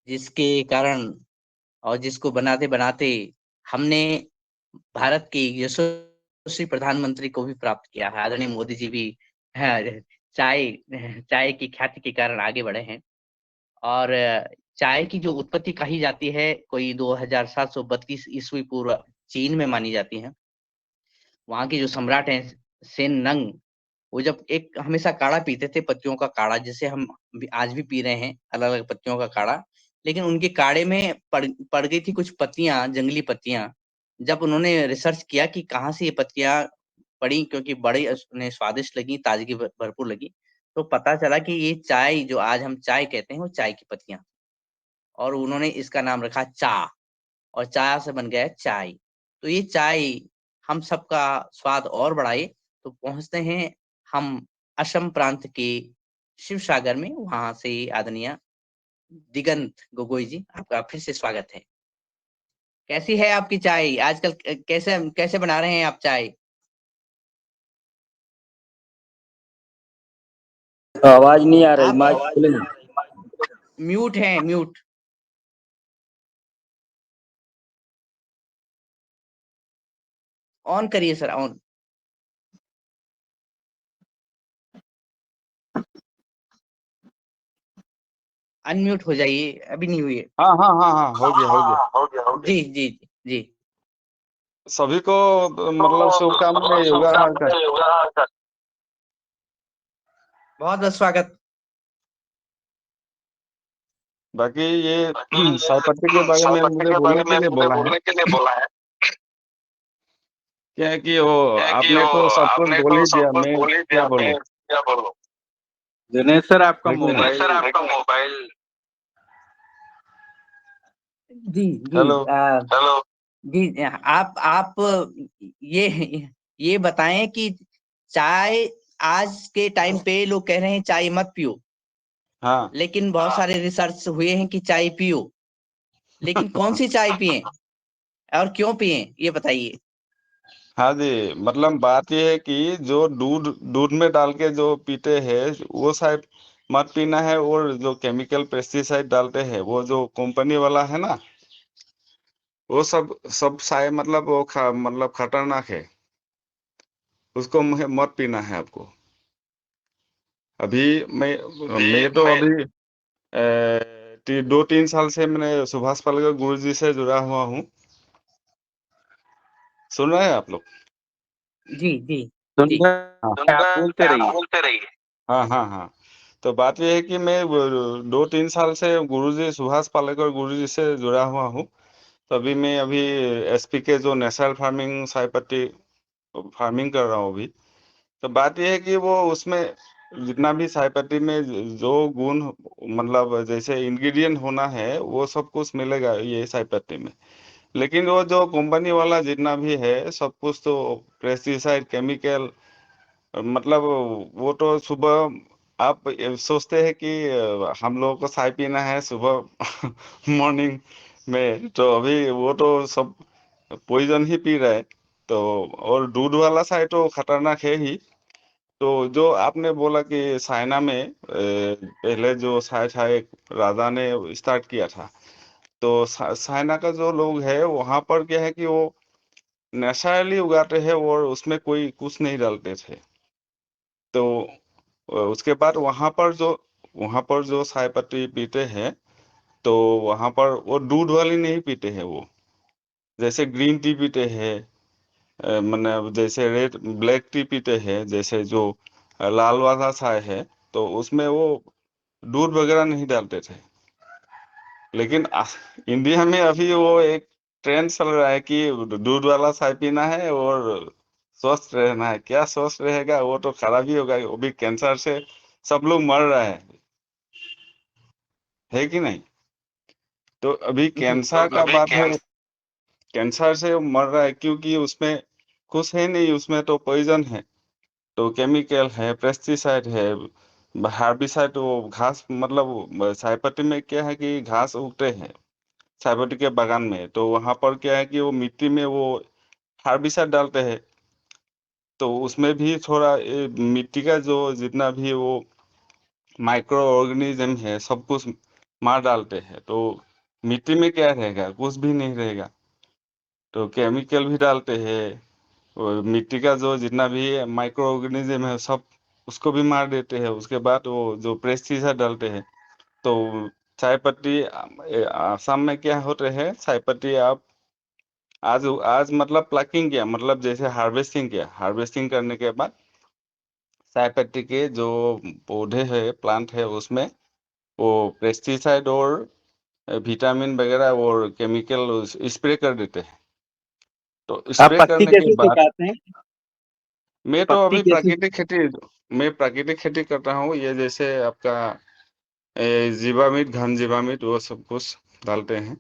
जिसके कारण और जिसको बनाते बनाते हमने भारत के यशस्वी प्रधानमंत्री को भी प्राप्त किया है। आदरणीय मोदी जी भी है, चाय चाय की ख्याति के कारण आगे बढ़े हैं। और चाय की जो उत्पत्ति कही जाती है कोई 2732 ईस्वी पूर्व चीन में मानी जाती है। वहाँ के जो सम्राट हैं सेन नंग, वो जब एक हमेशा काढ़ा पीते थे, पत्तियों का काढ़ा, जिसे हम आज भी पी रहे हैं, अलग अलग पत्तियों का काढ़ा। लेकिन उनके काढ़े में पड़ गई थी कुछ पत्तियां, जंगली पत्तियां। जब उन्होंने रिसर्च किया कि कहाँ से ये पत्तियां पड़ी, क्योंकि बड़ी उन्हें स्वादिष्ट लगी, ताजगी भरपूर लगी, तो पता चला कि ये चाय, जो आज हम चाय कहते हैं, वो चाय की पत्तियां। और उन्होंने इसका नाम रखा चा, और चा से बन गया चाय। तो ये चाय हम सबका स्वाद और बढ़ाए, तो पहुंचते हैं हम असम प्रांत के शिव सागर में। वहां से आदरणीय दिगंत गोगोई जी, आपका फिर से स्वागत है। कैसी है आपकी चाय आजकल? कैसे कैसे बना रहे हैं आप चाय? आवाज नहीं आ रही, आप माइक खोले। म्यूट हैं, म्यूट। ऑन करिए सर, ऑन। अनम्यूट हो जाइए, अभी नहीं हुई है। हाँ हाँ हाँ हाँ, हो गया हो गया। जी जी जी। सभी को मतलब शुभकामनाएं योगा का। बहुत बहुत स्वागत। बाकी ये चाय पत्ती के बारे में मुझे बोलने के लिए बोला है। क्या है कि वो आपने तो सब कुछ बोल ही दिया, मैं क्या बोलूं। दिनेश सर, आपका है कि नहीं? मोबाइल। जी जी। हेलो। हेलो। जी, आप ये ये बताएं कि चाय, आज के टाइम पे लोग कह रहे हैं चाय मत पियो, हाँ। लेकिन बहुत सारे रिसर्च हुए हैं कि चाय पियो। लेकिन कौन सी चाय पिए और क्यों पिए, ये बताइए। हाँ जी, मतलब बात ये है कि जो दूध दूध में डाल के जो पीते हैं वो शायद मत पीना है, और जो केमिकल पेस्टिसाइड डालते हैं वो जो कंपनी वाला है ना, वो सब सब शायद मतलब वो मतलब खतरनाक है। उसको मत पीना है आपको। अभी मैं तो अभी 2-3 साल से मैंने सुभाष पालेकर गुरु जी से जुड़ा हुआ हूँ। सुन रहे हैं आप लोग? जी जी सुन जी। रहे हैं, आप बोलते रहिए। हाँ हाँ हाँ। तो बात यह है कि मैं 2-3 साल से गुरुजी सुभाष पालेकर गुरुजी से जुड़ा हुआ हूँ। तो अभी एसपी के जो नेशनल फार्मिंग चायपत्ती फार्मिंग कर रहा हूँ अभी। तो बात यह है कि वो उसमें जितना भी चायपत्ती में जो गुण, मतलब जैसे इंग्रेडिएंट होना है, वो सब कुछ मिलेगा ये चायपत्ती में। लेकिन वो जो कंपनी वाला जितना भी है सब कुछ तो पेस्टिसाइड केमिकल, मतलब वो तो सुबह आप सोचते हैं कि हम लोगों को चाय पीना है सुबह मॉर्निंग में, तो अभी वो तो सब पॉइजन ही पी रहे हैं। तो और दूध वाला चाय तो खतरनाक है ही। तो जो आपने बोला कि चाइना में पहले जो चाय था एक राजा ने स्टार्ट किया था। तो चाइना का जो लोग है वहां पर क्या है कि वो नेचुरली उगाते हैं और उसमें कोई कुछ नहीं डालते थे। तो उसके बाद वहां पर जो चाय पत्ती पीते हैं, तो वहां पर वो दूध वाली नहीं पीते हैं। वो जैसे ग्रीन टी पीते हैं, मतलब जैसे रेड ब्लैक टी पीते हैं, जैसे जो लाल वाला चाय है, तो उसमें वो दूध वगैरह नहीं डालते थे। लेकिन इंडिया में अभी वो एक ट्रेंड चल रहा है कि दूध वाला चाय पीना है और स्वस्थ रहना है। क्या स्वस्थ रहेगा, वो तो खराब ही होगा। वो भी कैंसर से सब लोग मर रहे हैं, है कि नहीं? तो अभी जी कैंसर का बात है, कैंसर से मर रहा है क्योंकि उसमें कुछ है नहीं, उसमें तो पॉइजन है, तो केमिकल है, पेस्टिसाइड है, हार्बिसाइड। वो घास, मतलब चायपत्ती में क्या है कि घास उगते हैं चायपत्ती के बागान में, तो वहां पर क्या है कि वो मिट्टी में वो हार्बिसाइड डालते हैं। तो उसमें भी थोड़ा मिट्टी का जो जितना भी वो माइक्रो ऑर्गेनिज्म है सब कुछ मार डालते हैं, तो मिट्टी में क्या रहेगा, कुछ भी नहीं रहेगा। तो केमिकल भी डालते हैं, और मिट्टी का जो जितना भी माइक्रो ऑर्गेनिज्म है सब उसको भी मार देते हैं। उसके बाद वो जो पेस्टिसाइड डालते हैं। तो चाय पत्ती आसाम में क्या होते हैं, चाय पत्ती आप आज आज मतलब प्लकिंग किया, मतलब जैसे हार्वेस्टिंग किया, हार्वेस्टिंग करने के बाद चाय पत्ती के जो पौधे हैं, प्लांट है, उसमें वो पेस्टिसाइड और विटामिन वगैरह और केमिकल स्प्रे कर देते हैं। तो आप स्प्रे पत्ती करने के कैसे बाद सुखाते हैं? मैं तो पत्ती अभी कैसे? प्राकृतिक खेती करता हूँ। ये जैसे आपका जीवामृत, घन जीवामृत, वो सब कुछ डालते हैं।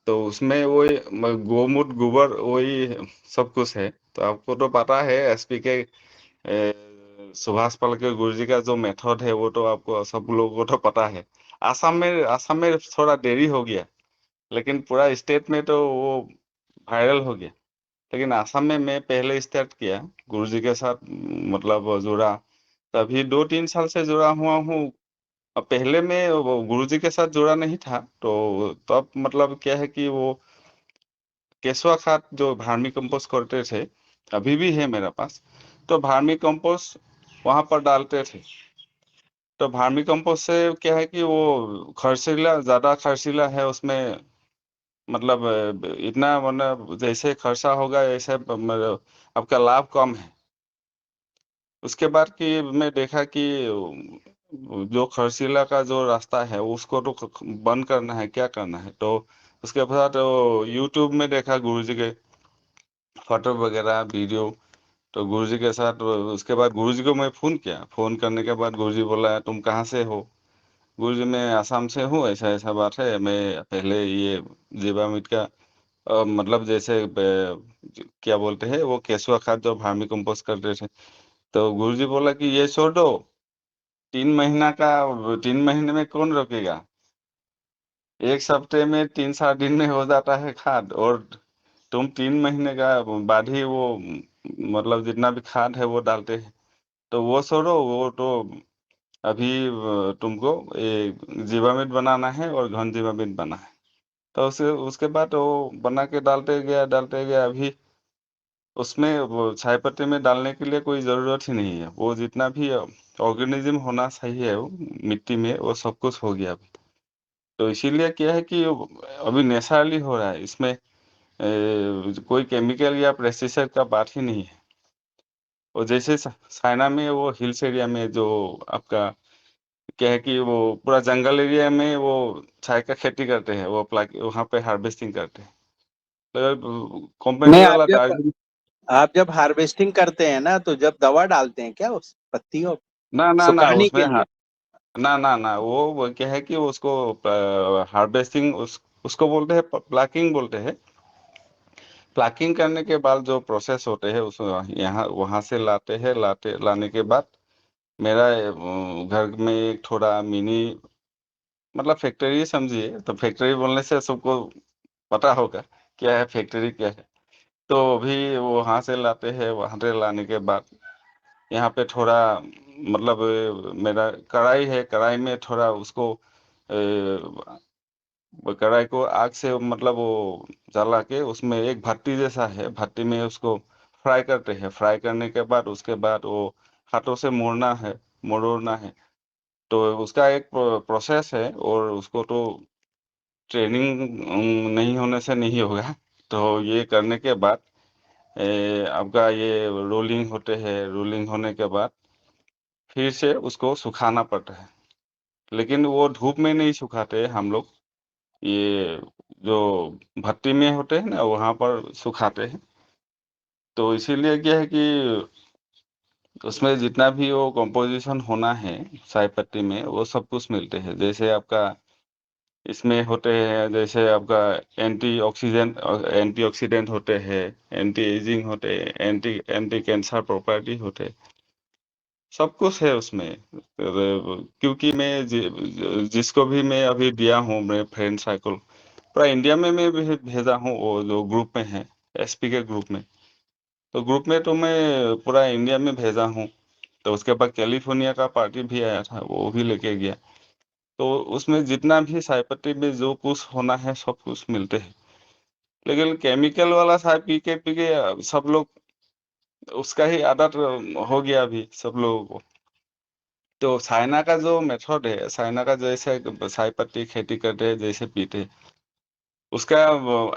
तो उसमें वही गोमूत्र, गोबर, वही सब कुछ है। तो आपको तो पता है एसपी के सुभाष पालेकर गुरु जी का जो मेथड है, वो तो आपको सब लोगों को तो पता है। आसाम में थोड़ा देरी हो गया, लेकिन पूरा स्टेट में तो वो वायरल हो गया। लेकिन आसाम में मैं पहले स्टार्ट किया गुरु जी के साथ, मतलब जुड़ा, तभी 2-3 साल से जुड़ा हुआ हूँ। अब पहले मैं वो गुरु जी के साथ जुड़ा नहीं था, तो तब मतलब क्या है कि वो केसुआ खाद जो भार्मी कंपोस्ट करते थे, अभी भी है मेरे पास। तो भार्मी कंपोस्ट वहां पर डालते थे। तो भार्मी कंपोस्ट से क्या है कि वो खर्चीला, ज्यादा खर्चीला है उसमें, मतलब इतना मतलब जैसे खर्चा होगा ऐसे मतलब आपका लाभ कम है। उसके बाद कि मैं देखा कि जो खर्चीला का जो रास्ता है उसको तो बंद करना है, क्या करना है। तो उसके बाद यूट्यूब में देखा गुरुजी के फोटो वगैरह वीडियो। तो गुरुजी के साथ उसके बाद गुरुजी को मैं फोन किया। फोन करने के बाद गुरुजी बोला तुम कहाँ से हो। गुरुजी मैं आसाम से हूँ, ऐसा ऐसा बात है। मैं पहले ये जीवामृत का मतलब जैसे क्या बोलते हैं वो केसुआ खाद जो भार्मी कंपोस्ट करते थे। तो गुरुजी बोला कि ये छोड़ दो, 3 महीना का, 3 महीने में कौन रोकेगा। एक हफ्ते में 3-4 दिन में हो जाता है खाद, और तुम 3 महीने का बाद ही वो मतलब जितना भी खाद है वो डालते हैं। तो वो छोड़ो, वो तो अभी तुमको ये जीवामृत बनाना है और घन जीवामृत बना है। तो उसके बाद वो बना के डालते गया। अभी उसमें वो चाय पत्ती में डालने के लिए कोई ज़रूरत ही नहीं है। वो जितना भी ऑर्गेनिज्म होना चाहिए वो मिट्टी में, वो सब कुछ हो गया अभी। तो इसीलिए क्या है कि अभी नेचुरली हो रहा है इसमें, कोई केमिकल या पेस्टिसाइड का बात ही नहीं है। और जैसे चाइना में वो हिल्स एरिया में जो आपका क्या है कि वो पूरा जंगल एरिया में वो चाय का खेती करते हैं, वो वहाँ पे हार्वेस्टिंग करते हैं। तो नहीं, कंपनी वाला दार्जिलिंग, आप जब हार्वेस्टिंग करते हैं ना, तो जब दवा डालते हैं क्या उस पत्तियों ना ना ना सुखाने उसमें के लिए? ना ना ना वो क्या है कि उसको हार्वेस्टिंग उसको बोलते हैं, प्लाकिंग बोलते हैं। प्लाकिंग करने के बाद जो प्रोसेस होते हैं उस यहाँ वहां से लाने के बाद मेरा घर में एक थोड़ा मिनी, मतलब फैक्ट्री समझिए। तो फैक्ट्री बोलने से सबको पता होगा क्या है फैक्ट्री क्या है। तो अभी वो वहां से लाते हैं, वहां से लाने के बाद यहाँ पे थोड़ा मतलब मेरा कढ़ाई है, कढ़ाई में थोड़ा उसको वो कढ़ाई को आग से मतलब वो जला के उसमें एक भट्टी जैसा है, भट्टी में उसको फ्राई करते हैं। फ्राई करने के बाद उसके बाद वो हाथों से मोड़ना है। तो उसका एक प्रोसेस है, और उसको तो ट्रेनिंग नहीं होने से नहीं होगा। तो ये करने के बाद आपका ये रोलिंग होते हैं, रोलिंग होने के बाद फिर से उसको सुखाना पड़ता है। लेकिन वो धूप में नहीं सुखाते हम लोग, ये जो भट्टी में होते हैं ना वहां पर सुखाते हैं। तो इसीलिए क्या है कि उसमें जितना भी वो कंपोजिशन होना है चाय पत्ती में, वो सब कुछ मिलते हैं। जैसे आपका इसमें होते हैं, जैसे आपका एंटी ऑक्सीडेंट होते हैं, एंटी एजिंग होते हैं, एंटी एंटी कैंसर प्रॉपर्टी होते हैं, सब कुछ है उसमें। क्योंकि मैं जिसको भी मैं अभी दिया हूँ मेरे फ्रेंड सर्कल, पूरा इंडिया में मैं भी भेजा हूँ, वो जो ग्रुप में है, एसपी के ग्रुप में। तो ग्रुप में तो मैं पूरा इंडिया में भेजा हूँ। तो उसके बाद कैलिफोर्निया का पार्टी भी आया था, वो भी लेके गया। तो उसमें जितना भी चाय पत्ती में जो कुछ होना है सब कुछ मिलते हैं। लेकिन केमिकल वाला चाय पी के सब लोग उसका ही आदत हो गया अभी सब लोगों को। तो चाइना का जो मेथड है, चाइना का जैसे चाय पत्ती खेती करते हैं जैसे पीते हैं, उसका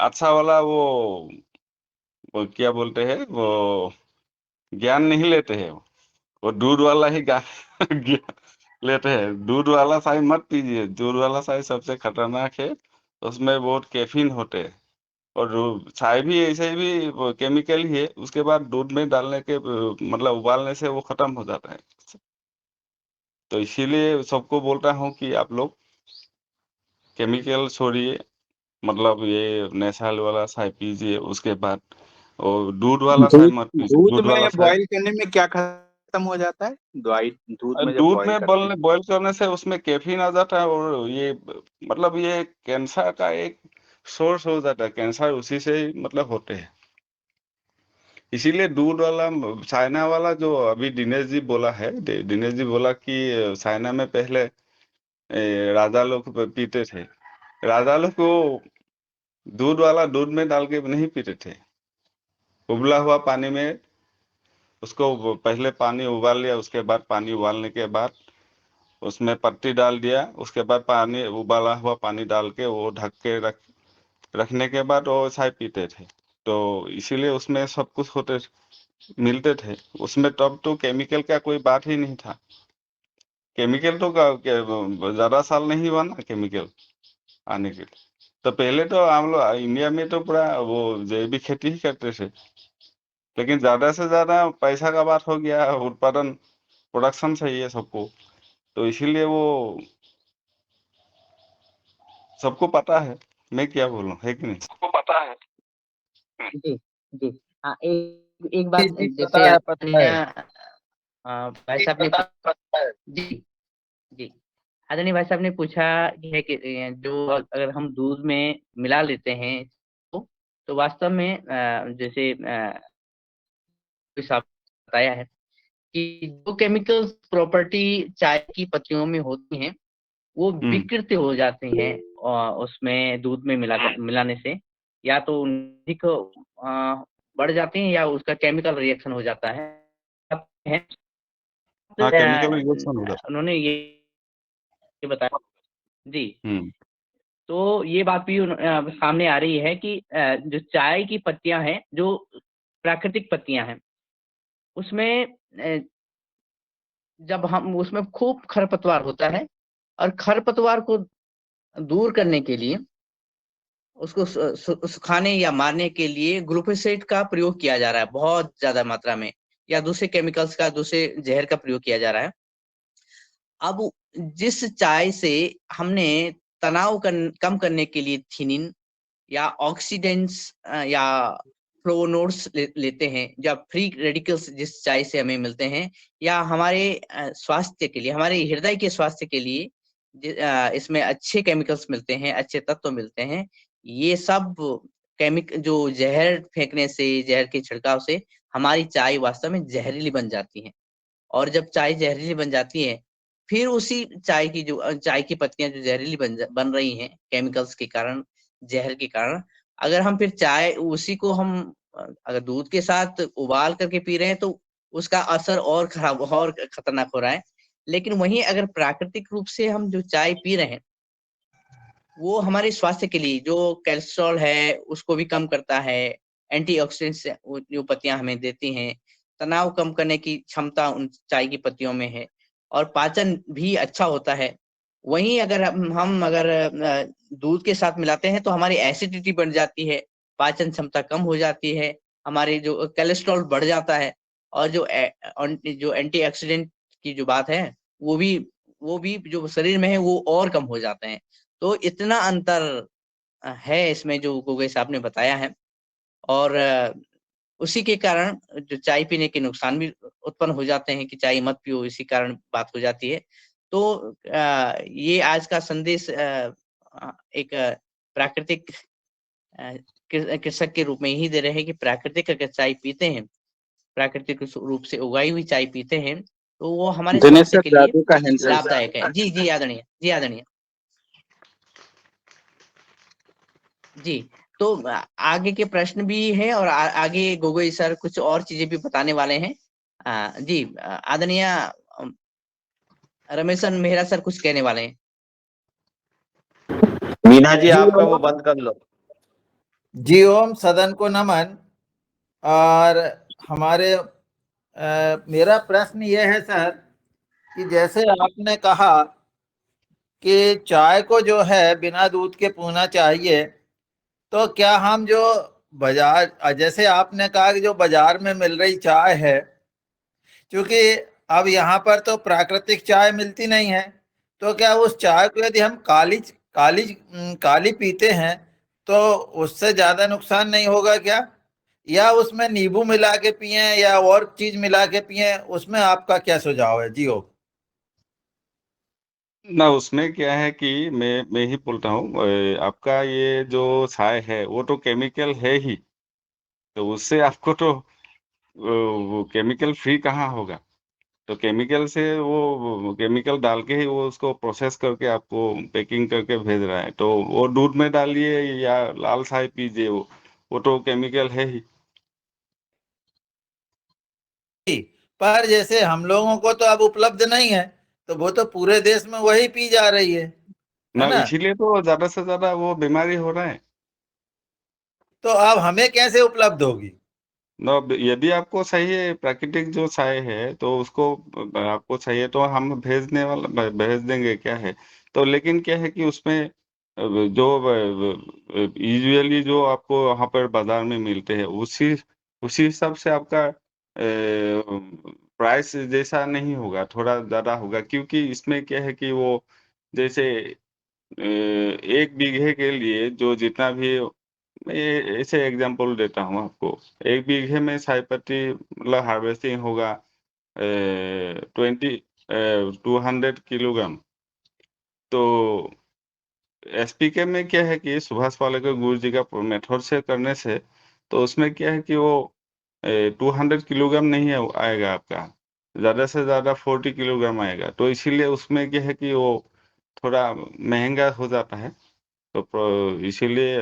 अच्छा वाला वो क्या बोलते हैं, वो ज्ञान नहीं लेते हैं। वो दूध वाला ही ज्ञान लेते हैं। दूध वाला चाय मत पीजिए, दूध वाला चाय सबसे खतरनाक है। उसमें बहुत कैफीन होते हैं। और चाय भी ऐसे भी केमिकल ही है, उसके बाद दूध में डालने के मतलब उबालने से वो खत्म हो जाता है। तो इसीलिए सबको बोलता हूँ कि आप लोग केमिकल छोड़िए, मतलब ये नेचुरल वाला चाय पीजिए। उसके बाद और दूध वाला चाय दूध मत पीजिए। दूध दूध वाला में चाय, बॉईल करने में क्या खत्म हो जाता है? दूध में जब दूध बॉईल में करते हैं बॉईल करने से उसमें कैफीन आ जाता है, और ये मतलब ये कैंसर का एक सोर्स हो जाता है। कैंसर उसी से ही मतलब होते हैं। इसीलिए दूध वाला चाइना वाला जो अभी दिनेश जी बोला है, दिनेश जी बोला कि चाइना में पहले राजा लोग पीते थे। राजा लोग को दूध वाला दूध में डाल के नहीं पीते थे। उबला हुआ पानी में उसको पहले पानी उबाल लिया, उसके बाद पानी उबालने के बाद उसमें पत्ती डाल दिया, उसके बाद पानी उबाला हुआ पानी डाल के वो ढक के रखने के बाद वो चाय पीते थे। तो इसीलिए उसमें सब कुछ मिलते थे उसमें। तब तो केमिकल का कोई बात ही नहीं था। केमिकल तो ज्यादा साल नहीं हुआ ना केमिकल आने के। तो पहले तो हम लोग इंडिया में तो पूरा वो जैविक खेती ही करते थे। लेकिन ज्यादा से ज्यादा पैसा का बात हो गया, उत्पादन प्रोडक्शन चाहिए सबको। तो इसीलिए वो सबको पता है। मैं क्या बोलूं, है कि नहीं? सबको पता है। जी, जी। हाँ, एक बात जी जैसे पता है, पता आदरणीय है। भाई साहब ने जी, जी। आदरणीय भाई साहब ने पूछा कि है कि जो अगर हम दूध में मिला लेते हैं तो वास्तव में जैसे साहब बताया है कि जो केमिकल्स प्रॉपर्टी चाय की पत्तियों में होती हैं वो हम्म। विकृत हो जाते हैं उसमें दूध में मिलाने से, या तो अधिक बढ़ जाते हैं या उसका केमिकल रिएक्शन हो जाता है। अब हाँ, केमिकल रिएक्शन हो जाता उन्होंने ये बताया जी। है। हम्म। तो ये बात भी सामने आ रही है कि जो चाय की पत्तियां हैं, जो प्राकृतिक पत्तियां हैं, उसमें जब हम उसमें खूब खरपतवार होता है, और खरपतवार को दूर करने के लिए उसको सुखाने या मारने के लिए ग्लूफोसेट का प्रयोग किया जा रहा है बहुत ज्यादा मात्रा में, या दूसरे केमिकल्स का, दूसरे जहर का प्रयोग किया जा रहा है। अब जिस चाय से हमने तनाव कम करने के लिए थिनिन या ऑक्सीडेंट्स या फ्लोनोड्स लेते हैं, या फ्री रेडिकल्स जिस चाय से हमें मिलते हैं, या हमारे स्वास्थ्य के लिए, हमारे हृदय के स्वास्थ्य के लिए इसमें अच्छे केमिकल्स मिलते हैं, अच्छे तत्व मिलते हैं। ये सब जो जहर फेंकने से, जहर के छिड़काव से हमारी चाय वास्तव में जहरीली बन जाती है। और जब चाय जहरीली बन जाती है, फिर उसी चाय की पत्तियां जो जहरीली बन रही हैं केमिकल्स के कारण, जहर के कारण, अगर हम फिर चाय उसी को हम अगर दूध के साथ उबाल करके पी रहे हैं तो उसका असर और खराब और खतरनाक हो रहा है। लेकिन वहीं अगर प्राकृतिक रूप से हम जो चाय पी रहे हैं, वो हमारे स्वास्थ्य के लिए, जो कोलेस्ट्रॉल है उसको भी कम करता है, एंटीऑक्सीडेंट्स जो पत्तियां हमें देती हैं, तनाव कम करने की क्षमता उन चाय की पत्तियों में है, और पाचन भी अच्छा होता है। वहीं अगर हम अगर दूध के साथ मिलाते हैं तो हमारी एसिडिटी बढ़ जाती है, पाचन क्षमता कम हो जाती है, हमारे जो कोलेस्ट्रॉल बढ़ जाता है, और जो एंटीऑक्सीडेंट की जो बात है वो भी जो शरीर में है वो और कम हो जाते हैं। तो इतना अंतर है इसमें जो गोगोई साहब ने बताया है। और उसी के कारण जो चाय पीने के नुकसान भी उत्पन्न हो जाते हैं कि चाय मत पियो, इसी कारण बात हो जाती है। तो ये आज का संदेश एक प्राकृतिक कृषक के रूप में यही दे रहे हैं कि प्राकृतिक अगर चाय पीते हैं, प्राकृतिक रूप से उगाई हुई चाय पीते हैं, तो वो हमारे दिनेश स्वास्थ्य सर के लिए जादू का हैंड राइज। लाभदायक है। जी जी आदरणीय, जी आदरणीय। जी, तो आगे के प्रश्न भी हैं और आगे गोगोई सर कुछ और चीजें भी बताने वाले हैं। जी आदरणीय रमेशन मेहरा सर कुछ कहने वाले हैं। मीना जी जी आपका वो ओम, बंद कर लो। जी ओम, सदन को नमन। और हमारे मेरा प्रश्न यह है सर कि जैसे आपने कहा कि चाय को जो है बिना दूध के पीना चाहिए, तो क्या हम जो बाजार, जैसे आपने कहा कि जो बाजार में मिल रही चाय है, क्योंकि अब यहाँ पर तो प्राकृतिक चाय मिलती नहीं है, तो क्या उस चाय को यदि हम काली पीते हैं तो उससे ज्यादा नुकसान नहीं होगा क्या? या उसमें नींबू मिला के पिए या और चीज मिला के पिए, उसमें आपका क्या सुझाव है? जी हो। ना उसमें क्या है कि मैं ही बोलता हूँ, आपका ये जो चाय है वो तो केमिकल है ही, तो उससे आपको तो वो केमिकल फ्री कहाँ होगा। तो केमिकल से वो केमिकल डाल के ही वो उसको प्रोसेस करके आपको पैकिंग करके भेज रहा है, तो वो दूध में डालिए या लाल चाय पीजिए, वो तो केमिकल है ही। पर जैसे हम लोगों को तो अब उपलब्ध नहीं है, तो वो तो पूरे देश में वही पी जा रही है ना ना? इसीलिए तो ज्यादा से ज्यादा वो बीमारी हो रहा है। तो अब हमें कैसे उपलब्ध होगी? ना यदि आपको चाहिए प्राकृतिक जो चाय है तो उसको आपको चाहिए तो हम भेजने वाला भेज देंगे, क्या है। तो लेकिन क्या है कि उसमें जो यूजुअली जो आपको वहाँ पर बाजार में मिलते हैं उसी उसी हिसाब से आपका प्राइस जैसा नहीं होगा, थोड़ा ज्यादा होगा, क्योंकि इसमें क्या है कि वो जैसे 1 बीघे के लिए जो जितना भी, मैं ऐसे एग्जांपल देता हूँ आपको। 1 बीघे में चाय पत्ती मतलब हार्वेस्टिंग होगा 200 किलोग्राम। तो एसपीके में क्या है कि सुभाष पालेकर गुरु जी का मेथड से करने से, तो उसमें क्या है कि वो 200 किलोग्राम नहीं आएगा आपका, ज्यादा से ज्यादा 40 किलोग्राम आएगा। तो इसीलिए उसमें क्या है कि वो थोड़ा महंगा हो जाता है। तो इसीलिए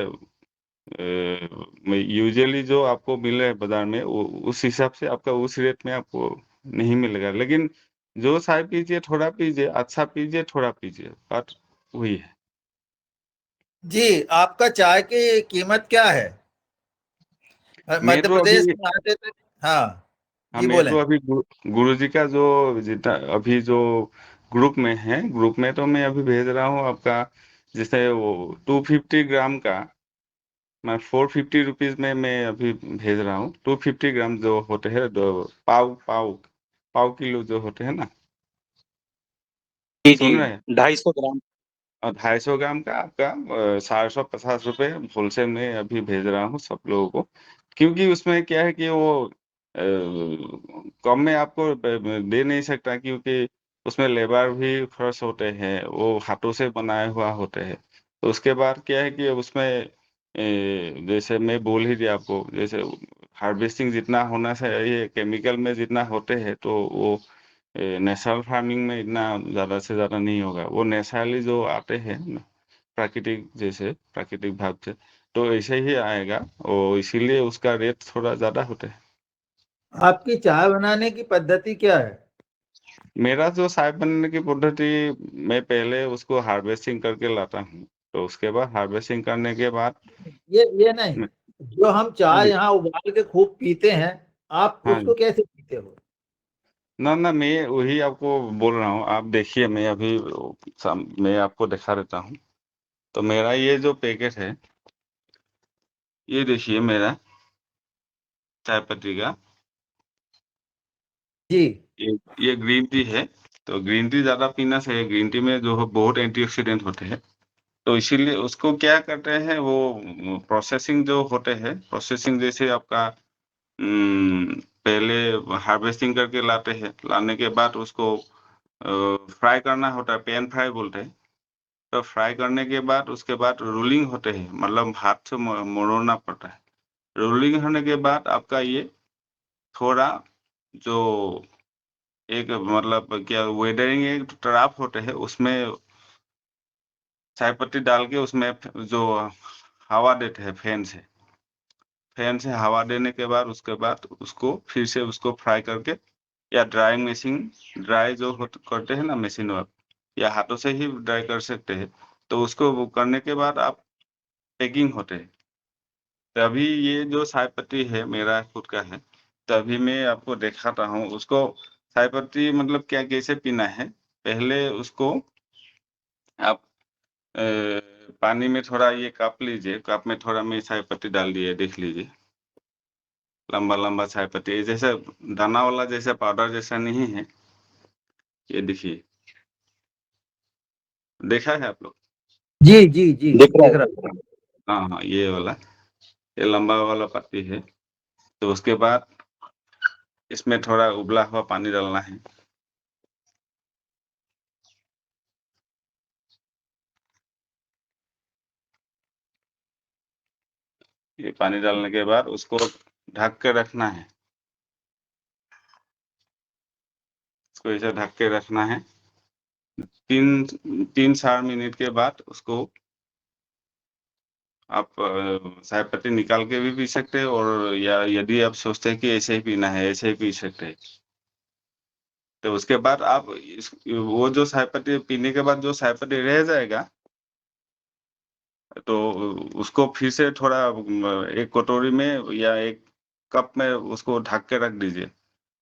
यूजुअली जो आपको मिल रहा है बाजार में उस हिसाब से आपका उस रेट में आपको नहीं मिलेगा। लेकिन जो चाय पीजिए थोड़ा पीजिए, अच्छा पीजिए थोड़ा पीजिए, बात वही है। जी, आपका चाय की कीमत क्या है? मैं मध्य तो प्रदेश अभी में आते थे। हाँ, हाँ जी मैं बोलें। तो अभी गुरु जी का जो जितना अभी जो ग्रुप में है, ग्रुप में तो मैं अभी भेज रहा हूँ आपका, जैसे वो 250 ग्राम का मैं 450 रुपीज में मैं अभी भेज रहा हूँ। 250 ग्राम जो होते हैं, पाव पाव पाव किलो जो होते हैं ना, जी जी, सुन रहे हैं। 250 ग्राम। और 250 ग्राम का आपका 450 रुपये होलसेल में अभी भेज रहा हूँ सब लोगों को, क्योंकि उसमें क्या है कि वो कम में आपको दे नहीं सकता, क्योंकि उसमें लेबर भी खर्च होते हैं, वो हाथों से बनाए हुआ होते हैं। तो उसके बाद क्या है कि उसमें जैसे मैं बोल ही दिया आपको, जैसे हार्वेस्टिंग जितना होना चाहिए केमिकल में जितना होते हैं, तो वो नेचुरल फार्मिंग में इतना ज्यादा से ज्यादा नहीं होगा। वो नेचुरली जो आते हैं ना, प्राकृतिक जैसे प्राकृतिक भाग से, तो ऐसे ही आएगा, और इसीलिए उसका रेट थोड़ा ज्यादा होता है। आपकी चाय बनाने की पद्धति क्या है? मेरा जो चाय बनाने की पद्धति, मैं पहले उसको हार्वेस्टिंग करके लाता हूँ, तो उसके बाद हार्वेस्टिंग करने के बाद ये नहीं, मैं, जो हम हाँ चाय जी, यहाँ उबाल के खूब पीते हैं, आप हाँ उसको जी। कैसे पीते हो? ना ना मैं वही आपको बोल रहा हूँ, आप देखिए, मैं अभी मैं आपको दिखा देता हूँ। तो मेरा ये जो पैकेट है, ये देखिए मेरा चाय पत्ती का, जी। ये ग्रीन टी है। तो ग्रीन टी ज्यादा पीना चाहिए, ग्रीन टी में जो है बहुत एंटीऑक्सीडेंट होते हैं। तो इसीलिए उसको क्या करते हैं, वो प्रोसेसिंग जो होते हैं, प्रोसेसिंग जैसे आपका पहले हार्वेस्टिंग करके लाते हैं, लाने के बाद उसको फ्राई करना होता है, पैन फ्राई बोलते हैं। तो फ्राई करने के बाद उसके बाद रोलिंग होते हैं, मतलब हाथ से मोड़ना पड़ता है। रोलिंग होने के बाद आपका ये थोड़ा जो एक मतलब क्या वेदरिंग एक ट्रैप होते हैं, उसमें चाय पत्ती डाल के उसमें जो हवा देते हैं फैन से हवा देने के बाद उसके बाद उसको फिर से उसको फ्राई करके, या ड्राइंग मशीन, ड्राई जो करते हैं ना मशीन वर्क, या हाथों से ही ड्राई कर सकते हैं। तो उसको वो करने के बाद आप पैकिंग होते हैं। तभी ये जो चाय पत्ती है मेरा खुद का है, तभी मैं आपको दिखाता हूँ उसको। चाय पत्ती मतलब क्या कैसे पीना है, पहले उसको आप पानी में थोड़ा ये कप लीजिए, कप में थोड़ा मैं चाय पत्ती डाल दिए, देख लीजिए लंबा लंबा चाय पत्ती, जैसे दाना वाला जैसे पाउडर जैसा नहीं है, ये देखिए, देखा है आप लोग? जी जी जी दिख रहा दिख है, रहा। दिख रहा है। हाँ हाँ, ये वाला, ये लंबा वाला पत्ती है। तो उसके बाद इसमें थोड़ा उबला हुआ पानी डालना है। ये पानी डालने के बाद उसको ढक के रखना है, इसको ऐसे ढक के रखना है। 3-4 मिनट के बाद उसको आप चाय पत्ती निकाल के भी पी सकते हैं, और या यदि आप सोचते हैं कि ऐसे ही पीना है, ऐसे ही पी सकते हैं। तो उसके बाद आप वो जो चाय पत्ती पीने के बाद जो चाय पत्ती रह जाएगा, तो उसको फिर से थोड़ा एक कटोरी में या एक कप में उसको ढक के रख दीजिए।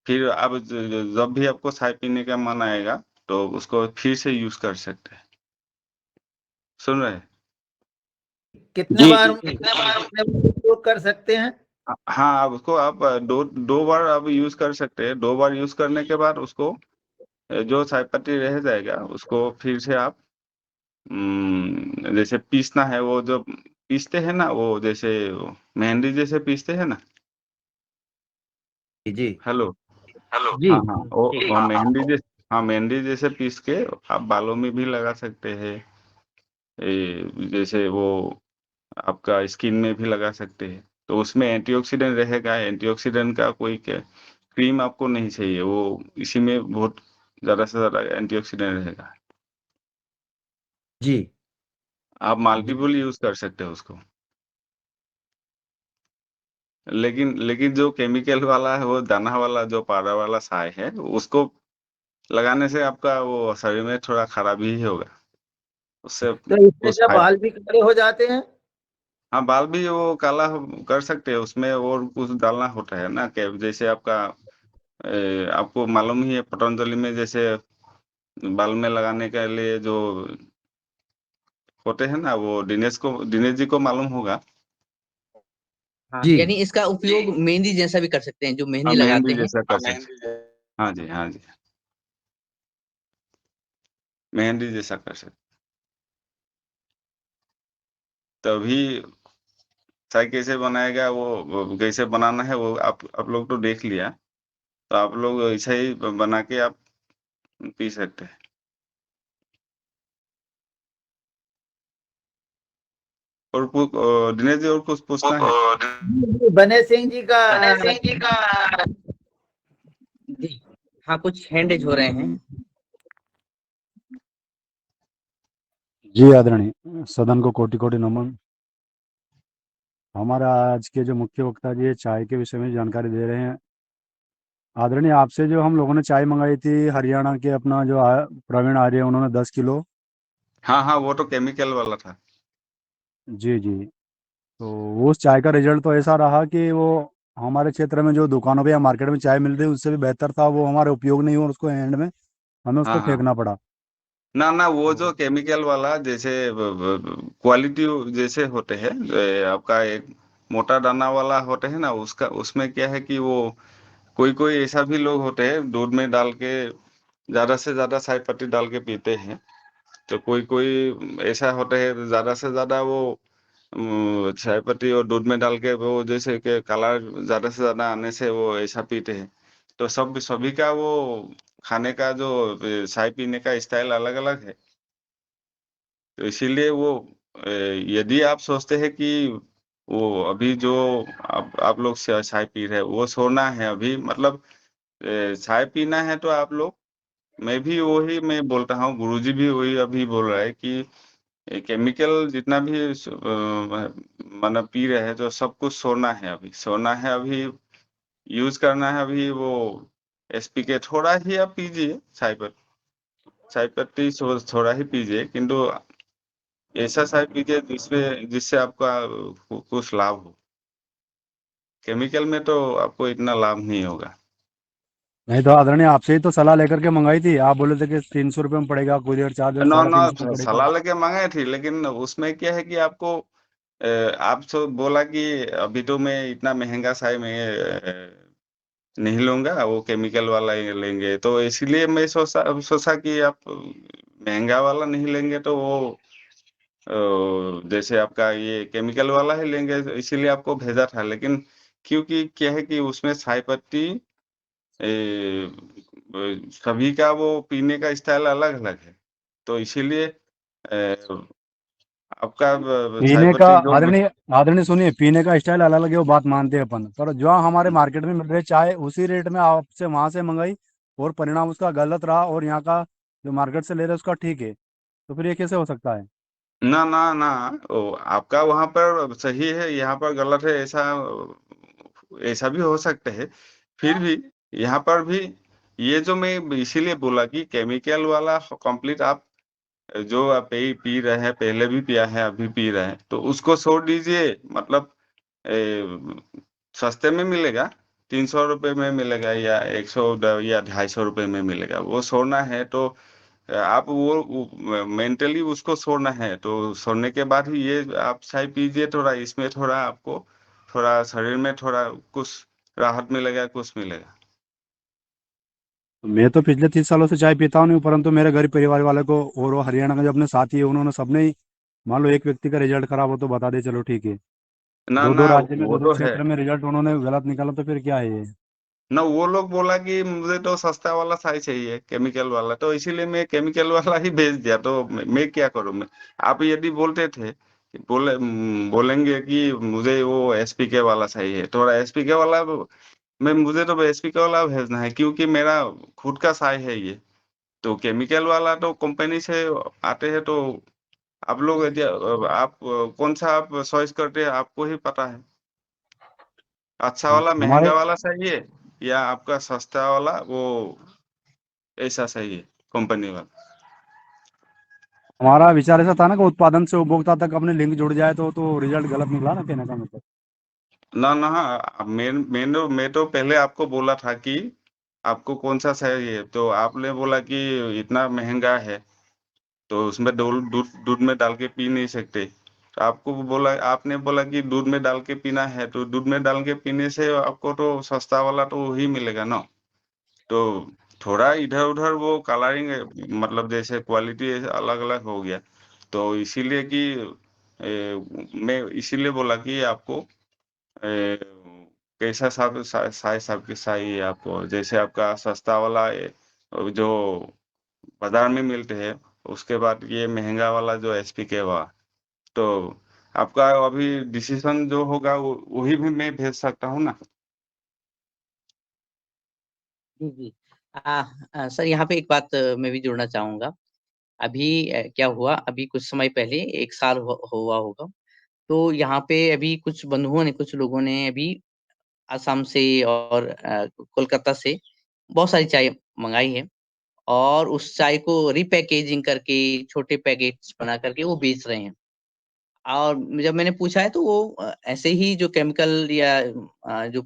फिर अब जब भी आपको चाय पीने का मन आएगा, तो उसको फिर से यूज कर सकते हैं। सुन रहे हैं? कितने जी बार जी उपयोग कर सकते हैं? हाँ, आप उसको आप दो बार आप यूज कर सकते हैं। 2 बार यूज करने के बाद उसको जो चाय पत्ती रह जाएगा उसको फिर से आप जैसे पीसना है, वो जो पीसते हैं ना, वो जैसे मेहंदी जैसे पीसते हैं ना। जी हेलो। जी हाँ हाँ, वो मेहंदी जैसे, हाँ मेहंदी जैसे पीस के आप बालों में भी लगा सकते हैं, जैसे वो आपका स्किन में भी लगा सकते हैं। तो उसमें एंटीऑक्सीडेंट रहेगा, एंटीऑक्सीडेंट का कोई क्रीम आपको नहीं चाहिए, वो इसी में बहुत ज़्यादा से ज़्यादा एंटीऑक्सीडेंट रहेगा। जी आप मल्टीपल यूज़ कर सकते हो उसको। लेकिन जो केमिकल वाला है, वो दाना वाला जो पाउडर वाला चाय है, उसको लगाने से आपका वो शरीर में थोड़ा खराबी ही होगा। उससे तो इससे कुछ क्या बाल भी काले हो जाते हैं? हाँ, बाल भी वो काला कर सकते हैं, उसमें और कुछ डालना होता है ना, कि जैसे आपका आपको मालूम ही है पतंजलि में जैसे बाल में लगाने के लिए जो होते हैं ना, वो दिनेश जी को मालूम होगा। हाँ, जी यानी इसका उपयोग मेहंदी जैसा भी कर सकते हैं, जो हाँ, मेहंदी लगाते मेहंदी हैं। जैसा कर सकते हैं। हाँ जी, हाँ जी, मेहंदी जैसा कर सकते। तभी चाय कैसे बनाएगा, वो कैसे बनाना है, वो आप लोग तो देख लिया। तो आप लोग ऐसे ही बना के आप पी सकते हैं। और दिनेश जी और कुछ पूछना है? बने सिंह जी का जी हाँ, कुछ हैंड रेज हो रहे हैं। जी आदरणीय सदन को कोटि कोटि नमन। हमारा आज के जो मुख्य वक्ता जी चाय के विषय में जानकारी दे रहे हैं। आदरणीय, आपसे जो हम लोगों ने चाय मंगाई थी हरियाणा के, अपना जो प्रवीण आर्य, उन्होंने 10 किलो। हाँ हाँ, वो तो केमिकल वाला था। जी जी। तो वो उस चाय का रिजल्ट तो ऐसा रहा कि वो हमारे क्षेत्र में जो दुकानों पे या मार्केट में चाय मिल रही है उससे भी बेहतर था। वो हमारे उपयोग नहीं हुआ, उसको एंड में हमें उसको हाँ हाँ, फेंकना पड़ा। ना ना, वो जो तो केमिकल वाला जैसे क्वालिटी जैसे होते हैं, आपका एक मोटा दाना वाला होते हैं ना, उसका उसमें क्या है कि वो कोई कोई ऐसा भी लोग होते हैं, दूध में डाल के ज्यादा से ज्यादा चाय पत्ती डाल के पीते हैं। तो कोई कोई ऐसा होता है ज्यादा से ज्यादा वो चाय पत्ती और दूध में डाल के वो जैसे कि कलर ज्यादा से ज्यादा आने से वो ऐसा पीते हैं। तो सभी का वो खाने का जो चाय पीने का स्टाइल अलग अलग है। तो इसीलिए वो यदि आप सोचते हैं कि वो अभी जो आप लोग चाय पी रहे हैं वो छोड़ना है अभी, मतलब चाय पीना है तो आप लोग, मैं भी वही मैं बोल रहा हूँ, गुरुजी भी वही अभी बोल रहा है कि केमिकल जितना भी मतलब पी रहे हैं तो सब कुछ सोना है अभी, सोना है अभी, यूज करना है अभी। वो एसपीके थोड़ा ही आप पीजिए, चाय पत्ती थोड़ा ही पीजिए, किंतु ऐसा चाय पीजिए जिससे आपका कुछ लाभ हो। केमिकल में तो आपको इतना लाभ नहीं होगा। नहीं तो आदरणीय आपसे ही तो सलाह लेकर के मंगाई थी, आप बोले थे कि 300 रुपये में पड़ेगा, कुरियर चार्ज ना ना 350 पड़ेगा। सलाह लेके मंगाए थे, लेकिन उसमें क्या है कि आपको आप तो बोला कि अभी तो मैं इतना महंगा चाय मैं नहीं लूंगा, वो केमिकल वाला ही लेंगे, तो इसीलिए मैं सोचा कि आप महंगा वाला नहीं लेंगे तो वो जैसे आपका ये केमिकल वाला ही लेंगे, इसीलिए आपको भेजा था। लेकिन क्योंकि क्या है कि उसमें चाय पत्ती सभी का वो पीने का स्टाइल अलग अलग है, तो इसीलिए आपका चाय पीने का पत्ती जो आदरणीय आदरणीय सुनिए, पीने का स्टाइल अलग अलग है, वो बात मानते हैं अपन, पर जो हमारे मार्केट में मिल रहे चाय उसी रेट में आपसे वहां से मंगाई और परिणाम उसका गलत रहा, और यहाँ का जो मार्केट से ले रहे हैं उसका ठीक है, तो फिर ये कैसे हो सकता है? ना ना ना, आपका वहां पर सही है, यहाँ पर गलत है, ऐसा ऐसा भी हो सकता है। फिर भी यहाँ पर भी ये जो मैं इसीलिए बोला कि केमिकल वाला कंप्लीट आप जो आप पी रहे हैं, पहले भी पिया है, अभी पी रहे हैं, तो उसको छोड़ दीजिए। मतलब सस्ते में मिलेगा, 300 रुपये में मिलेगा, या 100 या 250 रुपये में मिलेगा। वो छोड़ना है तो आप वो मेंटली उसको छोड़ना है, तो छोड़ने के बाद ही ये आप चाय पीजिए, थोड़ा इसमें थोड़ा आपको थोड़ा शरीर में थोड़ा कुछ राहत मिलेगा, कुछ मिलेगा। मैं तो पिछले 30 सालों से चाय पीता हूँ नहीं, परंतु मेरे घर परिवार वाले को और वो हरियाणा का जो अपने साथी है उन्होंने सबने ही, मान लो एक व्यक्ति का रिजल्ट खराब हो तो बता दे, चलो ठीक है, ना दो ना दो राज्य में वो दो दो तो है क्षेत्र में रिजल्ट उन्होंने गलत निकाला, तो फिर क्या है ये? ना। वो लोग बोला कि मुझे तो सस्ता वाला चाय चाहिए, केमिकल वाला, तो इसीलिए मैं केमिकल वाला ही भेज दिया। तो मैं क्या करूं मैं, आप यदि बोलते थे बोलेंगे कि मुझे वो एसपीके वाला चाहिए, तो एसपीके वाला मुझे तो एसपीके वाला भेजना है, क्योंकि मेरा खुद का चाय है ये। तो केमिकल वाला तो कंपनी से आते हैं, तो आप लोग आप कौन सा आप चॉइस करते हैं, आपको ही पता है। अच्छा वाला हमारे महंगा वाला चाहिए, या आपका सस्ता वाला वो ऐसा चाहिए कंपनी वाला। हमारा विचार ऐसा था ना कि उत्पादन से उपभोक्ता तक अपने लिंक जुड़ जाए, तो रिजल्ट गलत निकला ना, कहने का मतलब। ना ना, मैं तो पहले आपको बोला था कि आपको कौन सा चाहिए, तो आपने बोला कि इतना महंगा है, तो उसमें दूध दूध में डाल के पी नहीं सकते। तो आपने बोला कि दूध में डाल के पीना है, तो दूध में डाल के पीने से आपको तो सस्ता वाला तो वही मिलेगा ना। तो थोड़ा इधर उधर वो कलरिंग, मतलब जैसे क्वालिटी अलग अलग हो गया, तो इसीलिए कि मैं इसीलिए बोला कि आपको कैसा साइज आपकी चाहिए आपको। जैसे आपका सस्ता वाला जो बाजार में मिलते हैं, उसके बाद ये महंगा वाला जो एसपीके वाला, तो आपका अभी डिसीजन जो होगा वही भी मैं भेज सकता हूँ ना। जी, जी। सर यहाँ पे एक बात मैं भी जोड़ना चाहूँगा। अभी क्या हुआ, अभी कुछ समय पहले 1 साल हुआ होगा, तो यहाँ पे अभी कुछ बंधुओं ने, कुछ लोगों ने अभी असम से और कोलकाता से बहुत सारी चाय मँगाई है, और उस चाय को रीपैकेजिंग करके छोटे पैकेट्स बना करके वो बेच रहे हैं। और जब मैंने पूछा है तो वो ऐसे ही जो केमिकल या जो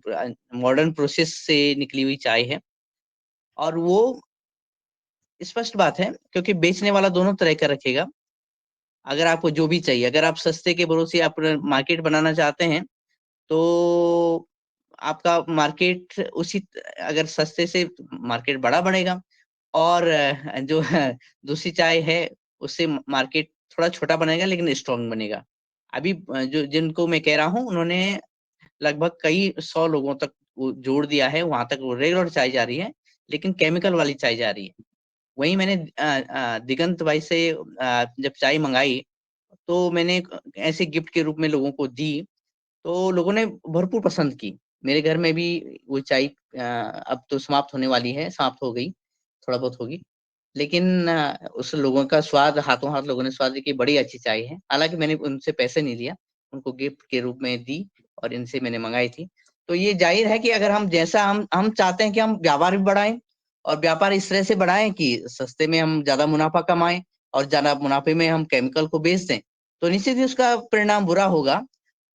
मॉडर्न प्रोसेस से निकली हुई चाय है, और वो स्पष्ट बात है, क्योंकि बेचने वाला दोनों तरह का रखेगा। अगर आपको जो भी चाहिए, अगर आप सस्ते के भरोसे आप मार्केट बनाना चाहते हैं, तो आपका मार्केट अगर सस्ते से मार्केट बड़ा बनेगा, और जो दूसरी चाय है उससे मार्केट थोड़ा छोटा बनेगा लेकिन स्ट्रॉन्ग बनेगा। अभी जो जिनको मैं कह रहा हूँ, उन्होंने लगभग कई 100 लोगों तक वो जोड़ दिया है, वहां तक वो रेगुलर चाय जा रही है, लेकिन केमिकल वाली चाय जा रही है। वहीं मैंने दिगंत भाई से जब चाय मंगाई, तो मैंने ऐसे गिफ्ट के रूप में लोगों को दी, तो लोगों ने भरपूर पसंद की। मेरे घर में भी वो चाय अब तो समाप्त होने वाली है, समाप्त हो गई, थोड़ा बहुत होगी, लेकिन उस लोगों का स्वाद, हाथों हाथ लोगों ने स्वाद दी कि बड़ी अच्छी चाय है। हालांकि मैंने उनसे पैसे नहीं लिया, उनको गिफ्ट के रूप में दी और इनसे मैंने मंगाई थी। तो ये जाहिर है कि अगर हम जैसा हम चाहते हैं कि हम व्यापार भी बढ़ाएं, और व्यापार इस तरह से बढ़ाएं कि सस्ते में हम ज्यादा मुनाफा कमाएं और ज्यादा मुनाफे में हम केमिकल को बेच दें, तो निश्चित ही उसका परिणाम बुरा होगा।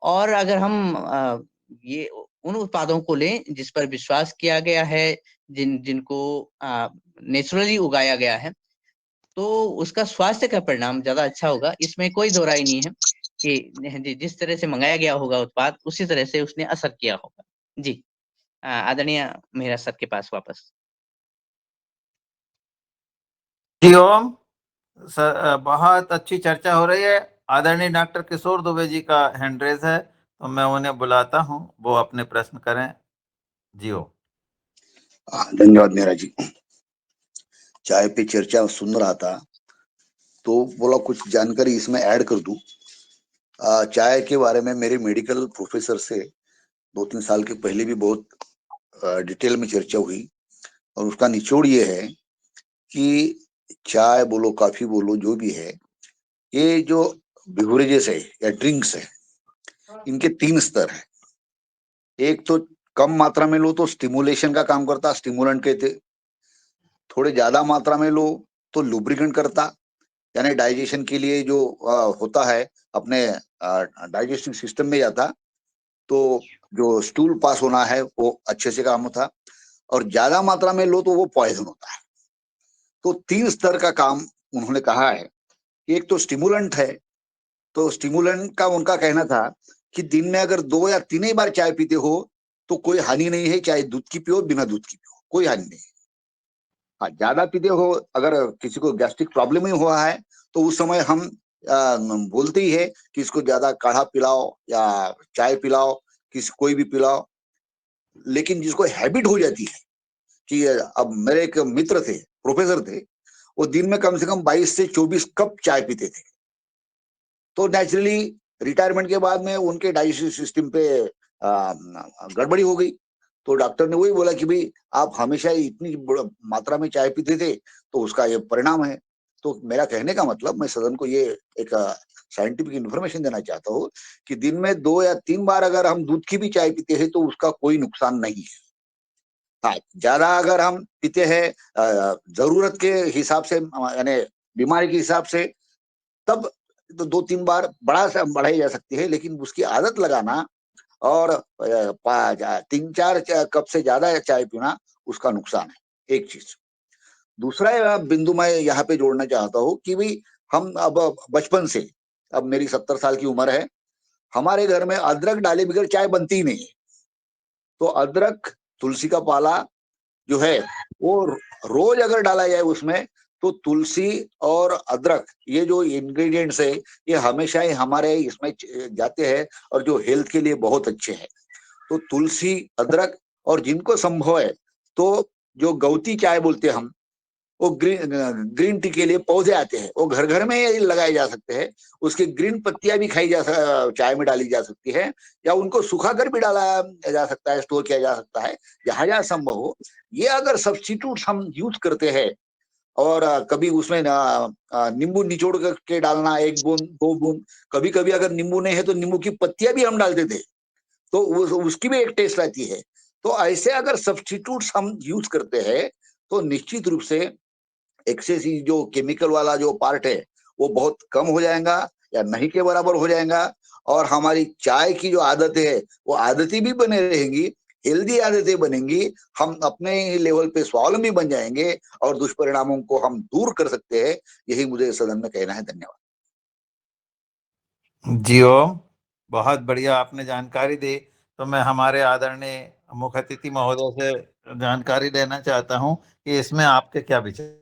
और अगर हम ये उन उत्पादों को लें जिस पर विश्वास किया गया है, जिनको नेचुरली उगाया गया है, तो उसका स्वास्थ्य का परिणाम ज्यादा अच्छा होगा। इसमें कोई दो राय नहीं है कि जिस तरह से मंगाया गया होगा उत्पाद, उसी तरह से उसने असर किया होगा। जी, आदरणीय मेहरा सर के पास वापस। जी ओम सर, बहुत अच्छी चर्चा हो रही है। आदरणीय डॉक्टर किशोर दुबे जी का हैंड रेज है, तो मैं उन्हें बुलाता हूं, वो अपने प्रश्न करें। जी ओम। धन्यवाद मेहरा जी। चाय पे चर्चा सुन रहा था तो बोला कुछ जानकारी इसमें ऐड कर दूं। चाय के बारे में मेरे मेडिकल प्रोफेसर से 2-3 साल के पहले भी बहुत डिटेल में चर्चा हुई, और उसका निचोड़ ये है कि चाय बोलो, कॉफी बोलो, जो भी है, ये जो बिवरेजेस है या ड्रिंक्स है, इनके 3 स्तर है। एक तो कम मात्रा में लो तो स्टिमुलेशन का काम करता, स्टिमुलेंट कहते। थोड़े ज्यादा मात्रा में लो तो लुब्रिकेंट करता, यानी डाइजेशन के लिए जो होता है अपने डाइजेस्टिव सिस्टम में जाता, तो जो स्टूल पास होना है वो अच्छे से काम होता। और ज्यादा मात्रा में लो तो वो पॉइजन होता है। तो 3 स्तर का काम उन्होंने कहा है। एक तो स्टिमुलेंट है, तो स्टिमुलेंट का उनका कहना था कि दिन में अगर 2 या 3 ही बार चाय पीते हो तो कोई हानि नहीं है, चाहे दूध की पियो बिना दूध की पियो, कोई हानि नहीं है। हाँ, ज्यादा पीते हो, अगर किसी को गैस्ट्रिक प्रॉब्लम ही हुआ है तो उस समय हम बोलते ही है कि इसको ज्यादा काढ़ा पिलाओ या चाय पिलाओ, किसी कोई भी पिलाओ। लेकिन जिसको हैबिट हो जाती है कि अब मेरे एक मित्र थे, प्रोफेसर थे, वो दिन में कम से कम 22 से 24 कप चाय पीते थे। तो नेचुरली रिटायरमेंट के बाद में उनके डाइजेस्टिव सिस्टम पे गड़बड़ी हो गई। तो डॉक्टर ने वही बोला कि भाई आप हमेशा इतनी मात्रा में चाय पीते थे तो उसका ये परिणाम है। तो मेरा कहने का मतलब, मैं सदन को ये एक साइंटिफिक इंफॉर्मेशन देना चाहता हूँ कि दिन में 2 या 3 बार अगर हम दूध की भी चाय पीते हैं तो उसका कोई नुकसान नहीं है। हाँ, ज्यादा अगर हम पीते हैं जरूरत के हिसाब से, यानी बीमारी के हिसाब से, तब तो 2-3 बार बढ़ाई जा सकती है। लेकिन उसकी आदत लगाना और 3-4 कप से ज्यादा चाय पीना, उसका नुकसान है। एक चीज। दूसरा बिंदु मैं यहाँ पे जोड़ना चाहता हूँ कि भाई हम अब बचपन से, अब मेरी 70 साल की उम्र है, हमारे घर में अदरक डाले बगैर चाय बनती ही नहीं है। तो अदरक, तुलसी का पाला जो है वो रोज अगर डाला जाए उसमें, तो तुलसी और अदरक, ये जो इंग्रेडिएंट्स है, ये हमेशा ही हमारे इसमें जाते हैं और जो हेल्थ के लिए बहुत अच्छे हैं। तो तुलसी, अदरक, और जिनको संभव है तो जो गौती चाय बोलते हैं हम, वो ग्रीन टी के लिए पौधे आते हैं, वो घर घर में ही लगाए जा सकते हैं। उसकी ग्रीन पत्तियां भी चाय में डाली जा सकती है, या उनको सुखा कर भी डाला जा सकता है, स्टोर किया जा सकता है, जहां जहां संभव हो। ये अगर सब्स्टिट्यूट हम यूज करते हैं, और कभी उसमें नींबू निचोड़ के डालना, 1 बूंद 2 बूंद, कभी कभी अगर नींबू नहीं है तो नींबू की पत्तियां भी हम डालते थे, तो उसकी भी एक टेस्ट आती है। तो ऐसे अगर सब्स्टिट्यूट्स हम यूज करते हैं तो निश्चित रूप से एक्सेस जो केमिकल वाला जो पार्ट है वो बहुत कम हो जाएगा या नहीं के बराबर हो जाएगा। और हमारी चाय की जो आदतें है वो आदतें भी बने रहेंगी, हेल्दी आदतें बनेंगी, हम अपने ही लेवल पे स्वावलंबी बन जाएंगे और दुष्परिणामों को हम दूर कर सकते हैं। यही मुझे सदन में कहना है। धन्यवाद। जी ओम, बहुत बढ़िया आपने जानकारी दी। तो मैं हमारे आदरणीय मुख्य अतिथि महोदय से जानकारी लेना चाहता हूं कि इसमें आपके क्या विचार।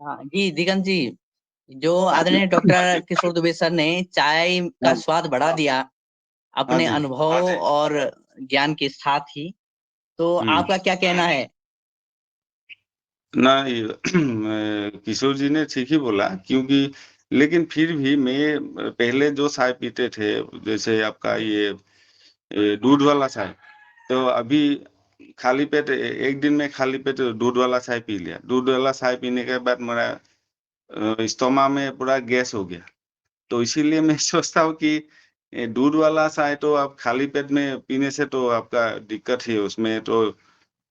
हाँ जी, दिगंत जी, जो आदरणीय डॉक्टर किशोर दुबे सर ने चाय का स्वाद बढ़ा दिया अपने जी। अनुभव और ज्ञान के साथ ही, तो आपका क्या कहना है? ना किशोर जी ने ठीक ही बोला, क्योंकि लेकिन फिर भी मैं पहले जो चाय पीते थे, जैसे आपका ये दूध वाला चाय, तो अभी खाली पेट एक दिन में खाली पेट दूध वाला चाय पी लिया। दूध वाला चाय पीने के बाद मेरा स्टोमा में पूरा गैस हो गया। तो इसीलिए मैं सोचता हूँ कि दूध वाला चाय तो आप खाली पेट में पीने से तो आपका दिक्कत ही है, उसमें तो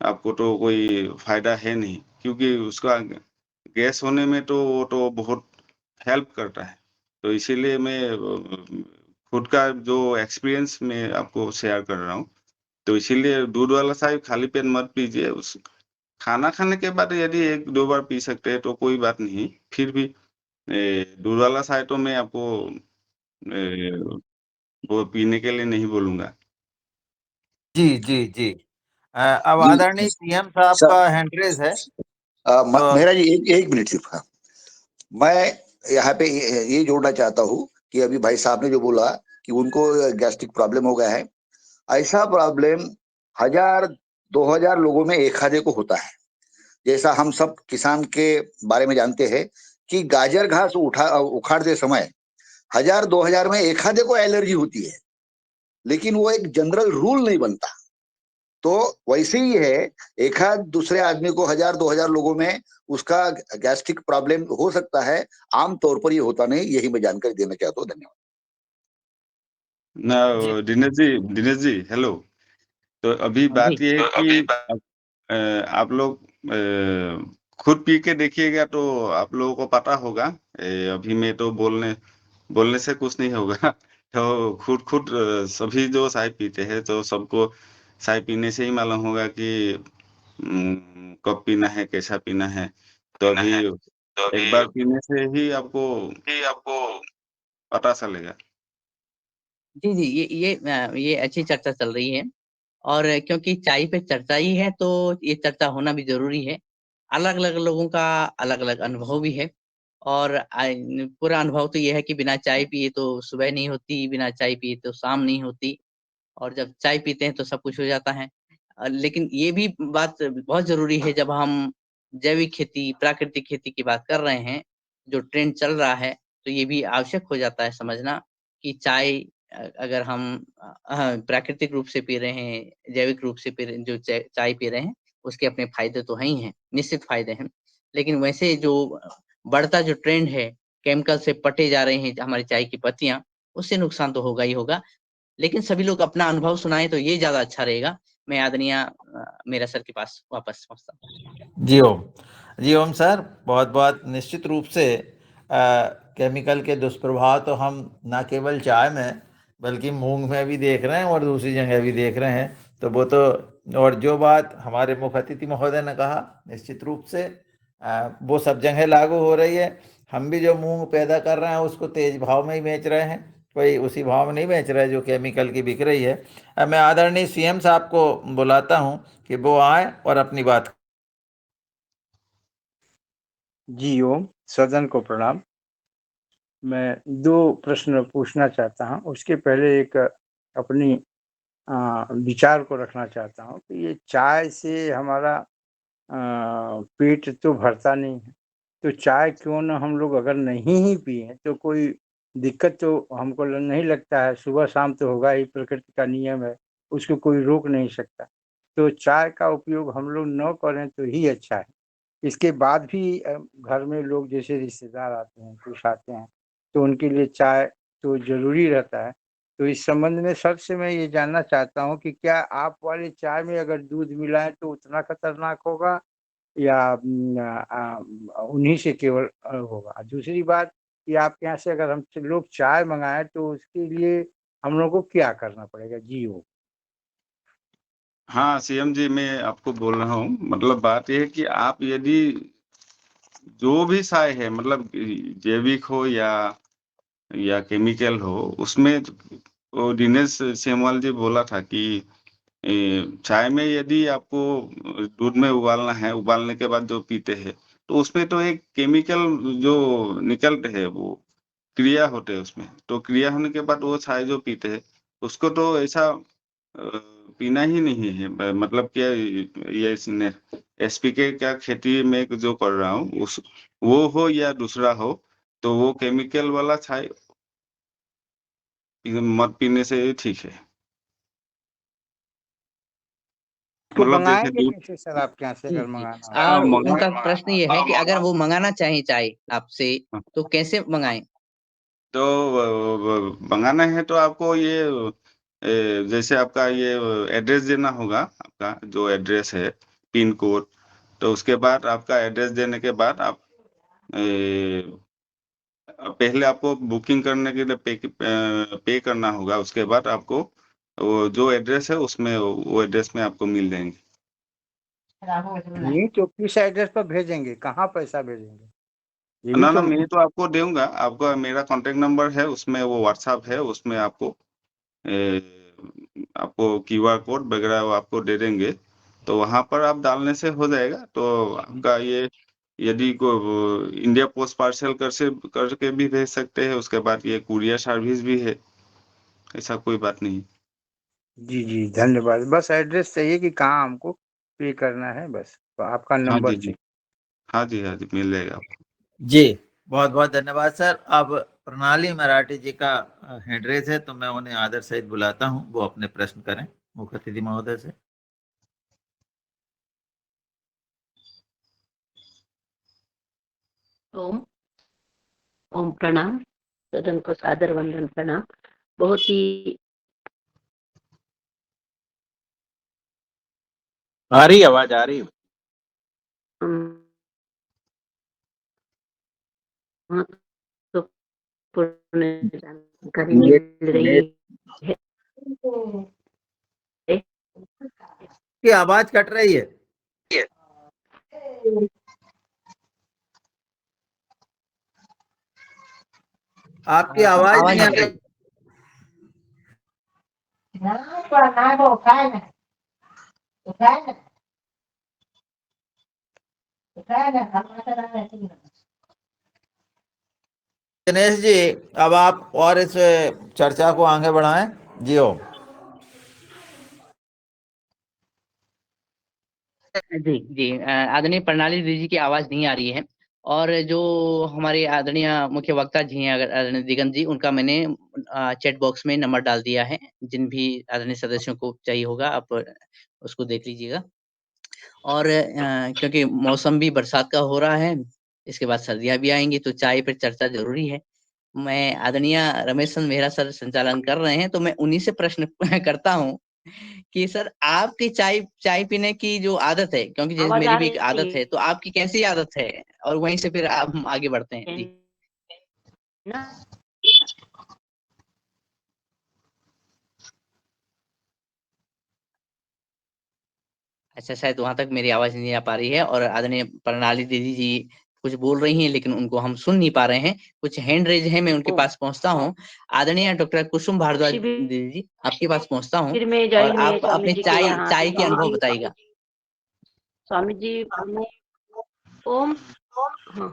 आपको तो कोई फायदा है नहीं, क्योंकि उसका गैस होने में तो वो तो बहुत हेल्प करता है। तो इसीलिए मैं खुद का जो एक्सपीरियंस मैं आपको शेयर कर रहा हूँ। तो इसीलिए दूध वाला चाय खाली पेट मत पीजिए। उस खाना खाने के बाद यदि 1-2 बार पी सकते हैं तो कोई बात नहीं। फिर भी दूध वाला चाय तो मैं आपको वो पीने के लिए नहीं बोलूँगा। जी जी जी। अब जी आदरणीय सीएम साहब सर, का हैंड रेज है, तो मेरा जी एक मिनट सिर्फ। हाँ, मैं यहाँ पे ये जोड़ना चाहता हूँ कि अभी भाई साहब ने जो बोला कि उनको गैस्ट्रिक प्रॉब्लम हो गया है, ऐसा प्रॉब्लम 1000-2000 लोगों में एक आधे को होता है। जैसा हम सब किसान के बारे में जानते हैं कि गाजर घास उखाड़ते समय 1000-2000 में एक आधे को एलर्जी होती है, लेकिन वो एक जनरल रूल नहीं बनता। तो वैसे ही है, एक आध दूसरे आदमी को 1000-2000 लोगों में उसका गैस्ट्रिक प्रॉब्लम हो सकता है, आमतौर पर ये होता नहीं। यही मैं जानकारी देना चाहता हूँ। धन्यवाद। ना जी दिनेश जी हेलो। तो अभी हाँ जी। बात ये है कि आप लोग खुद पी के देखिएगा तो आप लोगों को पता होगा। अभी मैं तो बोलने से कुछ नहीं होगा। तो खुद सभी जो चाय पीते हैं तो सबको चाय पीने से ही मालूम होगा कि कब पीना है, कैसा पीना है। तो अभी एक बार पीने से ही आपको पता चलेगा। जी जी, ये अच्छी चर्चा चल रही है। और क्योंकि चाय पे चर्चा ही है तो ये चर्चा होना भी जरूरी है। अलग अलग लोगों का अलग अलग अनुभव भी है। और पूरा अनुभव तो ये है कि बिना चाय पिए तो सुबह नहीं होती, बिना चाय पिए तो शाम नहीं होती। और जब चाय पीते हैं तो सब कुछ हो जाता है। लेकिन ये भी बात बहुत जरूरी है, जब हम जैविक खेती, प्राकृतिक खेती की बात कर रहे हैं, जो ट्रेंड चल रहा है, तो ये भी आवश्यक हो जाता है समझना कि चाय अगर हम प्राकृतिक रूप से पी रहे हैं, जैविक रूप से पी रहे, जो चाय पी रहे हैं, उसके अपने फायदे तो हैं ही हैं, निश्चित फायदे हैं। लेकिन वैसे जो बढ़ता जो ट्रेंड है, केमिकल से पटे जा रहे हैं हमारी चाय की पत्तियां, उससे नुकसान तो होगा ही होगा। लेकिन सभी लोग अपना अनुभव सुनाएं तो ये ज्यादा अच्छा रहेगा। मैं आदरणीय मेरा सर के पास वापस पहुंचता हूँ। जी ओम। जी ओम सर, बहुत बहुत निश्चित रूप से केमिकल के दुष्प्रभाव तो हम ना केवल चाय में बल्कि मूंग में भी देख रहे हैं और दूसरी जगह भी देख रहे हैं। तो वो तो, और जो बात हमारे मुख्य अतिथि महोदय ने कहा, निश्चित रूप से वो सब जगह लागू हो रही है। हम भी जो मूंग पैदा कर रहे हैं उसको तेज भाव में ही बेच रहे हैं, कोई उसी भाव में नहीं बेच रहा है जो केमिकल की बिक रही है। अब मैं आदरणीय सीएम साहब को बुलाता हूँ कि वो आए और अपनी बात। जी ओम, सदन को प्रणाम। मैं 2 प्रश्न पूछना चाहता हूँ। उसके पहले एक अपनी विचार को रखना चाहता हूँ कि ये चाय से हमारा पेट तो भरता नहीं है, तो चाय क्यों ना हम लोग अगर नहीं ही पिए तो कोई दिक्कत तो हमको नहीं लगता है। सुबह शाम तो होगा ही, प्रकृति का नियम है, उसको कोई रोक नहीं सकता। तो चाय का उपयोग हम लोग न करें तो ही अच्छा है। इसके बाद भी घर में लोग जैसे रिश्तेदार आते हैं, कुछ आते हैं, तो उनके लिए चाय तो ज़रूरी रहता है। तो इस संबंध में सर से मैं ये जानना चाहता हूँ कि क्या आप वाले चाय में अगर दूध मिलाएँ तो उतना खतरनाक होगा या उन्हीं से केवल होगा? दूसरी बात कि आपके यहाँ से अगर हम लोग चाय मँगाएँ तो उसके लिए हम लोगों को क्या करना पड़ेगा? जी ओ। हाँ, सीएम जी मैं आपको बोल रहा हूँ, मतलब बात ये है कि आप यदि जो भी चाय है, मतलब जैविक हो या केमिकल हो, उसमें वो दिनेश सेमवाल जी बोला था कि चाय में यदि आपको दूध में उबालना है, उबालने के बाद जो पीते हैं, तो उसमें तो एक केमिकल जो निकलते हैं, वो क्रिया होते हैं उसमें। तो क्रिया होने के बाद वो चाय जो पीते हैं, उसको तो ऐसा पीना ही नहीं है। मतलब क्या ये इसने एसपीके का खेती में जो कर रहा हूँ उस वो हो या दूसरा हो, तो वो केमिकल वाला चाय मत पीने से ठीक है। तो मतलब जैसे मंगाएंगे दूध कैसे सर आपके यहाँ से अगर जी। मंगाना हो? और मंगा उनका प्रश्न ये है कि अगर वो मंगाना चाहे चाय आपसे तो कैसे मंगाएं? तो मंगाना है तो आपको ये जैसे आपका ये एड्रेस देना होगा, आपका जो एड्रेस है पिन कोड, तो उसके बाद आपका एड्रेस देने के बाद आप पहले आपको बुकिंग करने के लिए पे करना होगा, उसके बाद आपको वो जो एड्रेस है उसमें वो एड्रेस में आपको मिल जाएंगे। नहीं तो किस एड्रेस पर भेजेंगे, कहाँ पैसा भेजेंगे, ये भी ना तो मैं तो आपको दूंगा, आपका मेरा कांटेक्ट नंबर है उसमें, वो व्हाट्सएप है उसमें आपको आपको क्यूआर कोड वगैरह वो आपको दे देंगे, तो वहां पर आप डालने से हो जाएगा। तो आपका ये यदि को इंडिया पोस्ट पार्सल करके भी भेज सकते हैं, उसके बाद ये कुरियर सर्विस भी है, ऐसा कोई बात नहीं। जी जी धन्यवाद। बस एड्रेस चाहिए कि कहाँ हमको पे करना है, बस तो आपका हाँ नंबर जी जी, चाहिए। हाँ जी हाँ जी, मिल जाएगा आपको। जी, बहुत बहुत धन्यवाद सर। अब प्रणाली मराठी जी का हैंड रेज है, तो मैं उन्हें आदर सहित बुलाता हूं, वो अपने प्रश्न करें मुख्य अतिथि महोदय से। ओम ओम प्रणाम, सदन को सादर वंदन प्रणाम। बहुत ही आ रही आवाज आ रही? महत्वपूर्ण जानकारी नेट मिल रही नेट है। की आवाज कट रही है। आपकी आवाज नहीं आ रही। दिनेश जी, अब आप और इस चर्चा को आगे बढ़ाएं। जी हो। जी जी, आदरणीय प्रणाली दीदी की आवाज नहीं आ रही है, और जो हमारे आदरणीय मुख्य वक्ता जी हैं, अगर आदरणीय दिगंत जी, उनका मैंने चैट बॉक्स में नंबर डाल दिया है। जिन भी आदरणीय सदस्यों को चाहिए होगा आप उसको देख लीजिएगा। और क्योंकि मौसम भी बरसात का हो रहा है, इसके बाद सर्दियां भी आएंगी, तो चाय पर चर्चा जरूरी है। मैं आदरणीय रमेश चंद्र मेहरा सर संचालन कर रहे हैं, तो मैं उन्हीं से प्रश्न करता हूं कि सर आपकी चाय चाय पीने की जो आदत है, क्योंकि जैसे आवाज मेरी आ भी एक आदत है, रही तो आपकी कैसी आदत है, और वहीं से फिर आप हम आगे बढ़ते हैं। है जी ना? अच्छा, शायद वहां तक मेरी आवाज नहीं आ पा रही है, और आदरणीय प्रणाली दीदी जी कुछ बोल रही हैं, लेकिन उनको हम सुन नहीं पा रहे हैं। कुछ हैंड रेज है, मैं उनके ओम पास पहुंचा हूँ। आदरणीय डॉक्टर कुसुम भारद्वाज शिविर दीदी जी, आपके पास पहुंचा हूँ, में और ज्वाइन हुए आप स्वामी अपने जी के चाय यहाँ, तो चाय के स्वामी अनुभव जी बताइएगा। ओम। हाँ हाँ,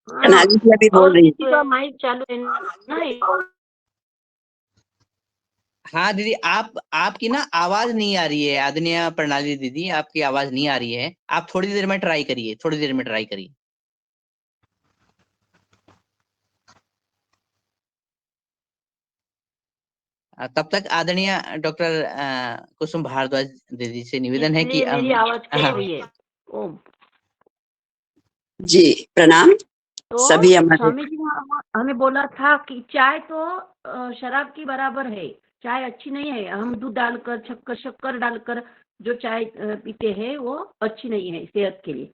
प्रणाली जी अभी और बोल रही किसी का माइक चालू है ना? हाँ दीदी, आपकी ना आवाज नहीं आ रही है। आदरणीय प्रणाली दीदी, आपकी आवाज नहीं आ रही है। आप थोड़ी देर में ट्राई करिए, थोड़ी देर में ट्राई करिए। तब तक आदरणीय डॉक्टर कुसुम भारद्वाज दीदी से निवेदन है कि इसलिए मेरी आवाज कट रही है। ओम। जी प्रणाम तो सभी हमारे। स्वामी जी ने हमें बोला था कि चाय तो शराब की बराबर है, चाय अच्छी नहीं है। हम दूध डालकर शक्कर शक्कर डालकर जो चाय पीते हैं वो अच्छी नहीं है सेहत के लिए।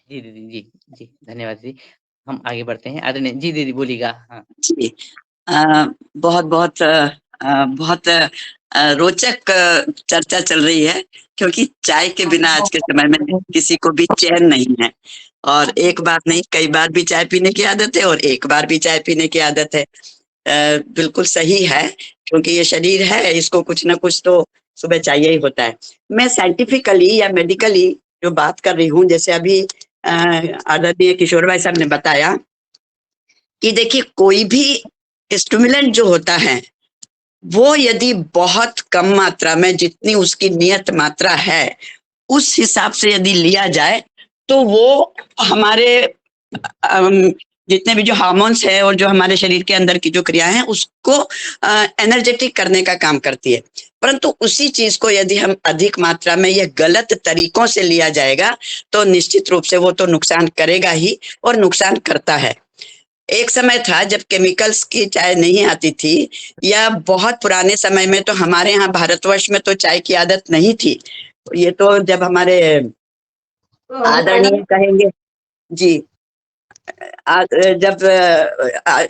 जी दीदी, जी जी, धन्यवाद दीदी। हम आगे बढ़ते हैं। आदरणीय जी दीदी बोलिएगा। हाँ जी बहुत बहुत बहुत रोचक चर्चा चल रही है, क्योंकि चाय के बिना आज के समय में किसी को भी चैन नहीं है। और एक बार नहीं, कई बार भी चाय पीने की आदत है, और एक बार भी चाय पीने की आदत है। बिल्कुल सही है, क्योंकि ये शरीर है, इसको कुछ ना कुछ तो सुबह चाहिए ही होता है। मैं साइंटिफिकली या मेडिकली जो बात कर रही हूँ, जैसे अभी आदरणीय किशोर भाई साहब ने बताया कि देखिए कोई भी स्टिमुलेंट जो होता है वो यदि बहुत कम मात्रा में, जितनी उसकी नियत मात्रा है उस हिसाब से यदि लिया जाए, तो वो हमारे जितने भी जो हार्मोन्स है और जो हमारे शरीर के अंदर की जो क्रियाएं हैं उसको एनर्जेटिक करने का काम करती है। परंतु उसी चीज को यदि हम अधिक मात्रा में या गलत तरीकों से लिया जाएगा तो निश्चित रूप से वो तो नुकसान करेगा ही, और नुकसान करता है। एक समय था जब केमिकल्स की चाय नहीं आती थी, या बहुत पुराने समय में तो हमारे यहाँ भारतवर्ष में तो चाय की आदत नहीं थी। ये तो जब हमारे आदरणीय कहेंगे जी, जब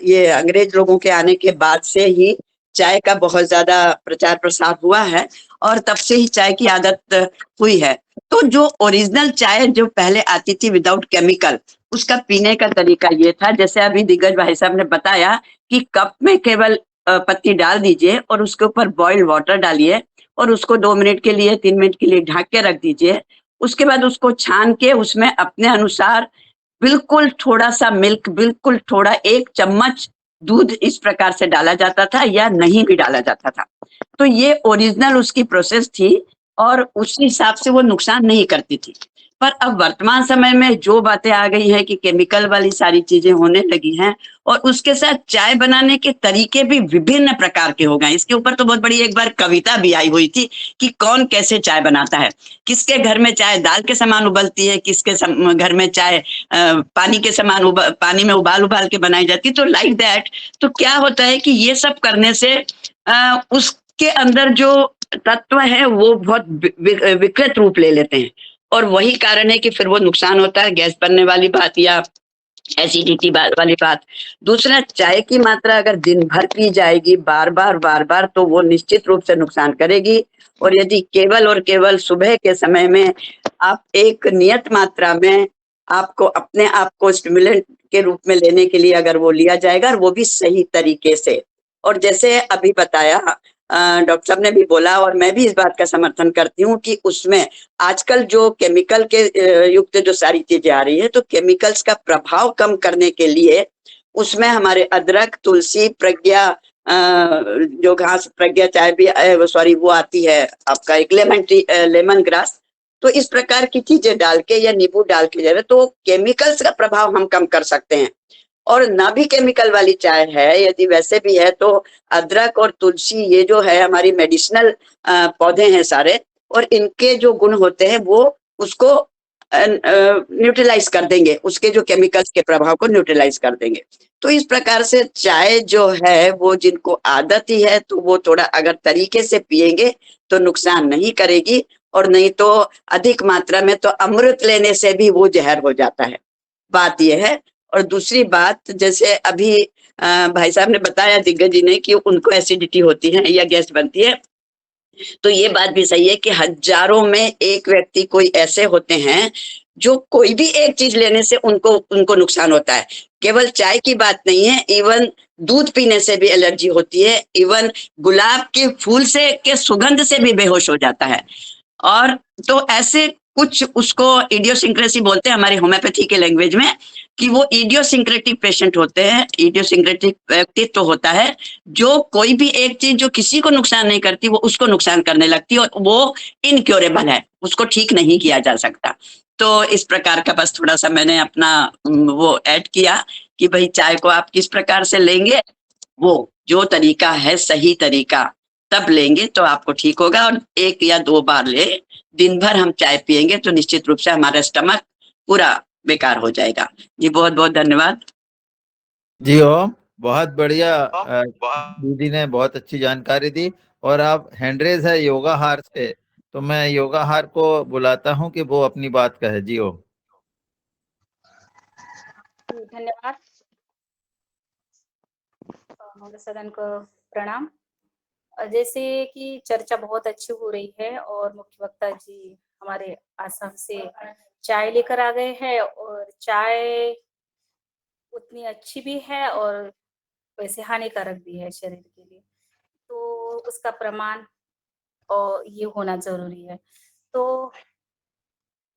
ये अंग्रेज लोगों के आने के बाद से ही चाय का बहुत ज्यादा प्रचार प्रसार हुआ है, और तब से ही चाय की आदत हुई है। तो जो ओरिजिनल चाय जो पहले आती थी विदाउट केमिकल, उसका पीने का तरीका ये था, जैसे अभी दिग्गज भाई साहब ने बताया कि कप में केवल पत्ती डाल दीजिए और उसके ऊपर बॉइल्ड वाटर डालिए और उसको 2 मिनट के लिए 3 मिनट के लिए ढक के रख दीजिए। उसके बाद उसको छान के उसमें अपने अनुसार बिल्कुल थोड़ा सा मिल्क, बिल्कुल थोड़ा 1 चम्मच दूध इस प्रकार से डाला जाता था, या नहीं भी डाला जाता था। तो ये ओरिजिनल उसकी प्रोसेस थी और उस हिसाब से वो नुकसान नहीं करती थी। पर अब वर्तमान समय में जो बातें आ गई हैं कि केमिकल वाली सारी चीजें होने लगी हैं, और उसके साथ चाय बनाने के तरीके भी विभिन्न प्रकार के हो गए। इसके ऊपर तो बहुत बड़ी एक बार कविता भी आई हुई थी कि कौन कैसे चाय बनाता है, किसके घर में चाय दाल के समान उबलती है, किसके घर में चाय पानी के समान पानी में उबाल उबाल के बनाई जाती है। तो लाइक दैट, तो क्या होता है कि ये सब करने से उसके अंदर जो तत्व है वो बहुत विकृत रूप ले लेते हैं, और वही कारण है कि फिर वो नुकसान होता है, गैस बनने वाली बात या एसिडिटी वाली बात। दूसरा, चाय की मात्रा अगर दिन भर पी जाएगी बार बार तो वो निश्चित रूप से नुकसान करेगी। और यदि केवल और केवल सुबह के समय में आप एक नियत मात्रा में आपको अपने आप को स्टिमुलेंट के रूप में लेने के लिए अगर वो लिया जाएगा, और वो भी सही तरीके से, और जैसे अभी बताया डॉक्टर साहब ने भी बोला, और मैं भी इस बात का समर्थन करती हूँ कि उसमें आजकल जो केमिकल के युक्त जो सारी चीजें आ रही है, तो केमिकल्स का प्रभाव कम करने के लिए उसमें हमारे अदरक, तुलसी, प्रज्ञा जो घास प्रज्ञा चाय भी सॉरी वो आती है आपका एक लेमन ग्रास, तो इस प्रकार की चीजें डाल के या नींबू डाल के जरा, तो केमिकल्स का प्रभाव हम कम कर सकते हैं। और ना भी केमिकल वाली चाय है, यदि वैसे भी है, तो अदरक और तुलसी ये जो है हमारी मेडिसिनल पौधे हैं सारे, और इनके जो गुण होते हैं वो उसको न्यूट्रलाइज कर देंगे, उसके जो केमिकल्स के प्रभाव को न्यूट्रलाइज कर देंगे। तो इस प्रकार से चाय जो है वो जिनको आदत ही है तो वो थोड़ा अगर तरीके से पिएंगे तो नुकसान नहीं करेगी, और नहीं तो अधिक मात्रा में तो अमृत लेने से भी वो जहर हो जाता है। बात यह है। और दूसरी बात, जैसे अभी भाई साहब ने बताया दिग्गज जी ने कि उनको एसिडिटी होती है या गैस बनती है, तो ये बात भी सही है कि हजारों में एक व्यक्ति कोई ऐसे होते हैं जो कोई भी एक चीज लेने से उनको नुकसान होता है। केवल चाय की बात नहीं है, इवन दूध पीने से भी एलर्जी होती है, इवन गुलाब के फूल से के सुगंध से भी बेहोश हो जाता है। और तो ऐसे कुछ उसको इडियोसिंक्रेसी बोलते हैं हमारी होम्योपैथी के लैंग्वेज में, कि वो इडियोसिंक्रेटिक पेशेंट होते हैं, इडियोसिंक्रेटिक व्यक्तित्व तो होता है जो कोई भी एक चीज जो किसी को नुकसान नहीं करती वो उसको नुकसान करने लगती है, और वो इनक्योरेबल है, उसको ठीक नहीं किया जा सकता। तो इस प्रकार का बस थोड़ा सा मैंने अपना वो ऐड किया कि भाई चाय को आप किस प्रकार से लेंगे, वो जो तरीका है सही तरीका तब लेंगे तो आपको ठीक होगा। और 1 या 2 बार ले, दिन भर हम चाय पिएंगे तो निश्चित रूप से हमारा स्टमक पूरा बेकार हो जाएगा। जी बहुत बहुत धन्यवाद। जी ओम, बहुत बढ़िया। दीदी ने बहुत अच्छी जानकारी दी। और आप हैंडरेज है योगा हार से, तो मैं योगा हार को बुलाता हूं कि वो अपनी बात कहे। जी ओम। धन्यवाद। सदन को प्रणाम। जैसे कि चर्चा बहुत अच्छी हो रही है और मुख्य वक्ता जी हमारे आसाम से चाय लेकर आ गए हैं, और चाय उतनी अच्छी भी है और वैसे हानिकारक भी है शरीर के लिए, तो उसका प्रमाण और ये होना जरूरी है। तो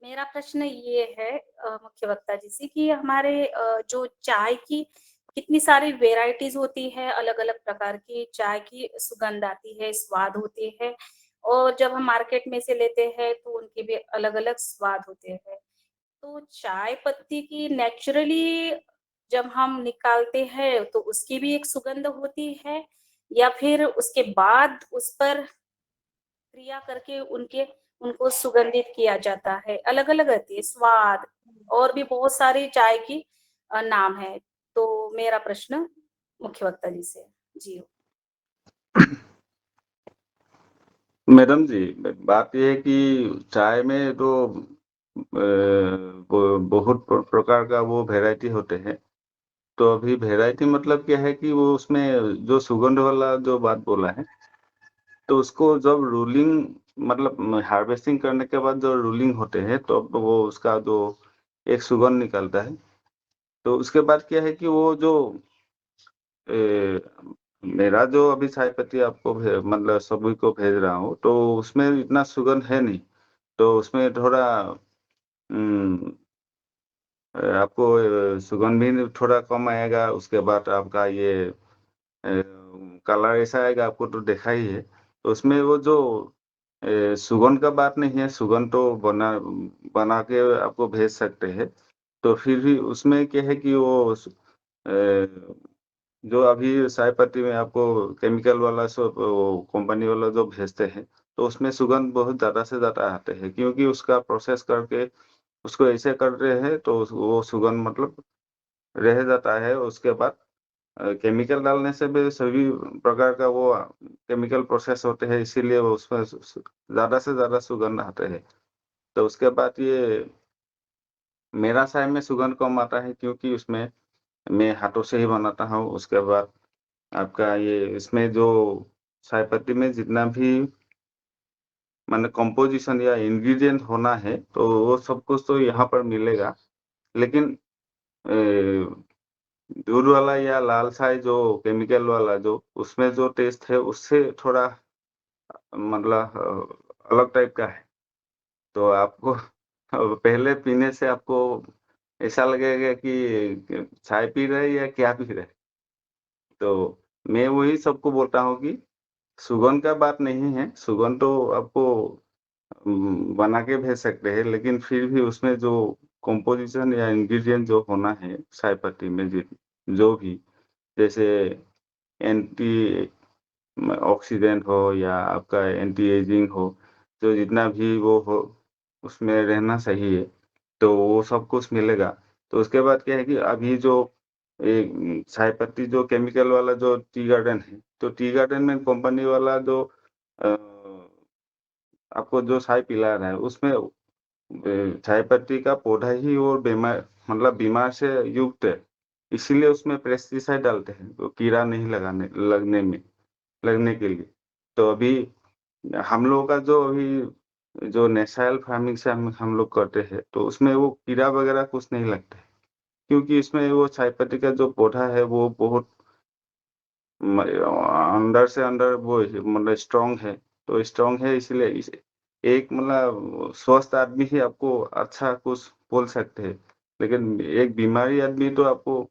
मेरा प्रश्न ये है मुख्य वक्ता जी से कि हमारे जो चाय की कितनी सारी वेराइटीज होती है, अलग अलग प्रकार की चाय की सुगंध आती है, स्वाद होते हैं, और जब हम मार्केट में से लेते हैं तो उनके भी अलग अलग स्वाद होते हैं। तो चाय पत्ती की नेचुरली जब हम निकालते हैं तो उसकी भी एक सुगंध होती है, या फिर उसके बाद उस पर क्रिया करके उनको सुगंधित किया जाता है? अलग अलग रहती है स्वाद, और भी बहुत सारी चाय की नाम है। तो मेरा प्रश्न मुख्य वक्ता जी से। जी मैडम जी, बात यह है कि चाय में तो बहुत प्रकार का वो वैरायटी होते हैं। तो अभी वैरायटी मतलब क्या है कि वो उसमें जो सुगंध वाला जो बात बोला है, तो उसको जब रूलिंग मतलब हार्वेस्टिंग करने के बाद जो रूलिंग होते हैं तो वो उसका जो एक सुगंध निकलता है। तो उसके बाद क्या है कि वो जो मेरा जो अभी चाय पत्ती आपको मतलब सभी को भेज रहा हूँ, तो उसमें इतना सुगंध है नहीं। तो उसमें थोड़ा आपको सुगंध भी थोड़ा कम आएगा। उसके बाद आपका ये कलर ऐसा आएगा, आपको तो देखा ही है। तो उसमें वो जो सुगंध का बात नहीं है, सुगंध तो बना के आपको भेज सकते हैं। तो फिर भी उसमें क्या है कि वो जो अभी चाय पत्ती में आपको केमिकल वाला सब वो कंपनी वाला जो भेजते हैं, तो उसमें सुगंध बहुत ज़्यादा से ज़्यादा आते हैं, क्योंकि उसका प्रोसेस करके उसको ऐसे कर रहे हैं तो वो सुगंध मतलब रह जाता है। उसके बाद केमिकल डालने से भी सभी प्रकार का वो केमिकल प्रोसेस होते हैं, इसीलिए वो उसमें ज़्यादा से ज़्यादा सुगंध आते हैं। तो उसके बाद ये मेरा चाय में सुगंध कम आता है, क्योंकि उसमें मैं हाथों से ही बनाता हूँ। उसके बाद आपका ये इसमें जो चाय पत्ती में जितना भी माने कंपोज़िशन या इंग्रीडिएंट होना है, तो वो सब कुछ तो यहाँ पर मिलेगा। लेकिन दूध वाला या लाल चाय जो केमिकल वाला जो उसमें जो टेस्ट है, उससे थोड़ा मतलब अलग टाइप का है। तो आपको पहले पीने से आपको ऐसा लगेगा कि चाय पी रहे हैं या क्या पी रहे हैं। तो मैं वही सबको बोलता हूँ कि सुगंध का बात नहीं है, सुगंध तो आपको बना के भेज सकते हैं, लेकिन फिर भी उसमें जो कंपोज़िशन या इंग्रीडिएंट जो होना है चाय पत्ती में जो भी, जैसे एंटी ऑक्सीडेंट हो या आपका एंटी एजिंग हो, तो जितना भी वो हो उसमें रहना चाहिए, तो वो सब कुछ मिलेगा। तो उसके बाद क्या है कि अभी जो चाय पत्ती जो केमिकल वाला जो टी गार्डन है, तो टी गार्डन में कंपनी वाला जो अ, आपको जो चाय पिला रहा है, उसमें चाय पत्ती का पौधा ही वो बीमार से युक्त है। इसीलिए उसमें पेस्टिसाइड डालते हैं, तो कीड़ा नहीं लगने के लिए। तो अभी हम लोगों का जो अभी जो नेचुरल फार्मिंग से हम लोग करते हैं, तो उसमें वो कीड़ा वगैरह कुछ नहीं लगता है, क्योंकि इसमें वो चाय पत्ती का जो पौधा है वो बहुत अंदर से अंदर वो मतलब स्ट्रॉन्ग है। तो स्ट्रॉन्ग है इसलिए एक मतलब स्वस्थ आदमी ही आपको अच्छा कुछ बोल सकते हैं, लेकिन एक बीमारी आदमी तो आपको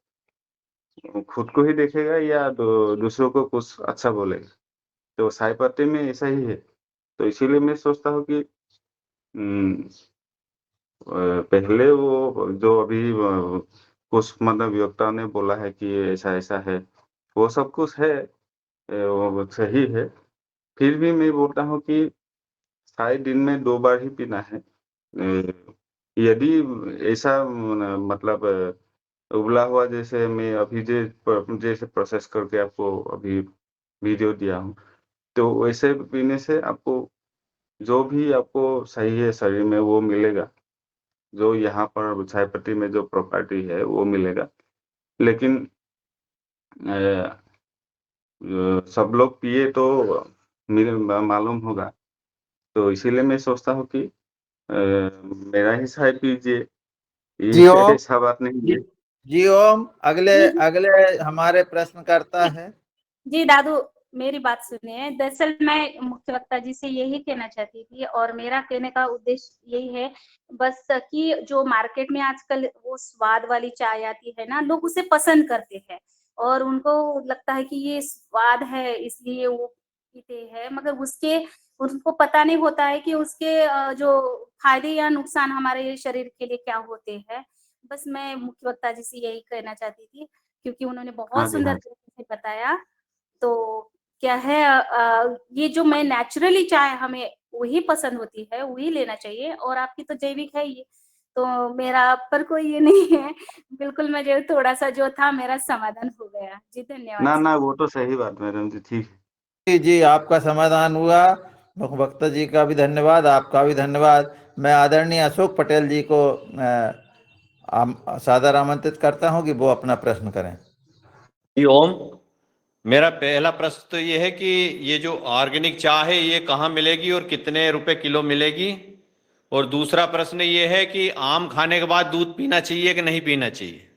खुद को ही देखेगा या दूसरों को कुछ अच्छा बोलेगा। तो चाय पत्ती में ऐसा ही है। तो इसीलिए मैं सोचता हूँ कि उम, पहले वो जो अभी कुछ मतलब वक्ता ने बोला है कि ऐसा-ऐसा है, वो सब कुछ है, वो सही है। फिर भी मैं बोलता हूँ कि चाय दिन में 2 बार ही पीना है। यदि ऐसा मतलब उबला हुआ जैसे मैं अभी जैसे प्रोसेस करके आपको अभी वीडियो दिया हूँ, तो वैसे पीने से आपको जो भी आपको सही है शरीर में वो मिलेगा। जो यहाँ पर चाय पत्ती में जो प्रॉपर्टी है वो मिलेगा। लेकिन सब लोग पिए तो मालूम होगा। तो इसीलिए मैं सोचता हूँ कि मेरा ही चाय पीजिए, जी ये ओम। ऐसा बात नहीं जी है। जी ओम। अगले जी अगले हमारे प्रश्न करता है। जी दादू मेरी बात सुनिए। दरअसल मैं मुख्य वक्ता जी से यही कहना चाहती थी और मेरा कहने का उद्देश्य यही है बस कि जो मार्केट में आजकल वो स्वाद वाली चाय आती है ना, लोग उसे पसंद करते हैं और उनको लगता है कि ये स्वाद है इसलिए वो पीते हैं, मगर उसके उनको पता नहीं होता है कि उसके जो फायदे या नुकसान हमारे शरीर के लिए क्या होते हैं। बस मैं मुख्य वक्ता जी से यही कहना चाहती थी, क्योंकि उन्होंने हाँ बहुत जी, सुंदर हाँ जी। तरीके से बताया। तो क्या है ये जो मैं नेचुरली चाय हमें वही पसंद होती है, वही लेना चाहिए और आपकी तो जैविक है ये, तो मेरा पर कोई ये नहीं है। बिल्कुल मुझे थोड़ा-सा जो था मेरा समाधान हो गया। जी, धन्यवाद ना, सर। ना, वो तो सही बात मैडम जी, ठीक है। जी जी, आपका समाधान हुआ। मुख्य वक्ता जी का भी धन्यवाद, आपका भी धन्यवाद। मैं आदरणीय अशोक पटेल जी को सादर आमंत्रित करता हूं कि वो अपना प्रश्न करें। जी ओम, मेरा पहला प्रश्न तो ये है कि ये जो ऑर्गेनिक चाय है ये कहाँ मिलेगी और कितने रुपए किलो मिलेगी? और दूसरा प्रश्न ये है कि आम खाने के बाद दूध पीना चाहिए कि नहीं पीना चाहिए?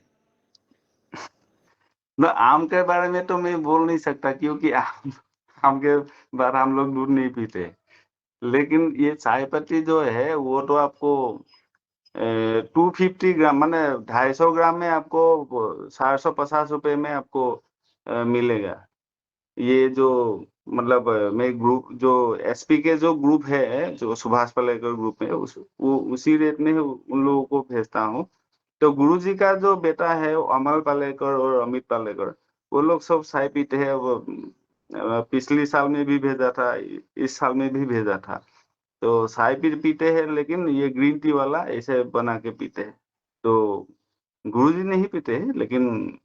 ना, आम के बारे में तो मैं बोल नहीं सकता क्योंकि आम के बारे हम लोग दूध नहीं पीते। लेकिन ये चाय पत्ती जो है वो तो आपको 250 ग्राम माने 250 ग्राम में आपको 450 रुपए में आपको मिलेगा। ये जो मतलब मैं ग्रुप जो एसपी के जो ग्रुप है जो सुभाष पालेकर ग्रुप है वो उसी रेट में उन लोगों को भेजता हूँ। तो गुरुजी का जो बेटा है वो अमल पालेकर और अमित पालेकर वो लोग सब चाय पीते हैं। वो पिछली साल में भी भेजा था, इस साल में भी भेजा था। तो चाय भी पीते हैं लेकिन ये ग्रीन टी वाला ऐसे बना के पीते हैं। तो गुरुजी नहीं पीते हैं लेकिन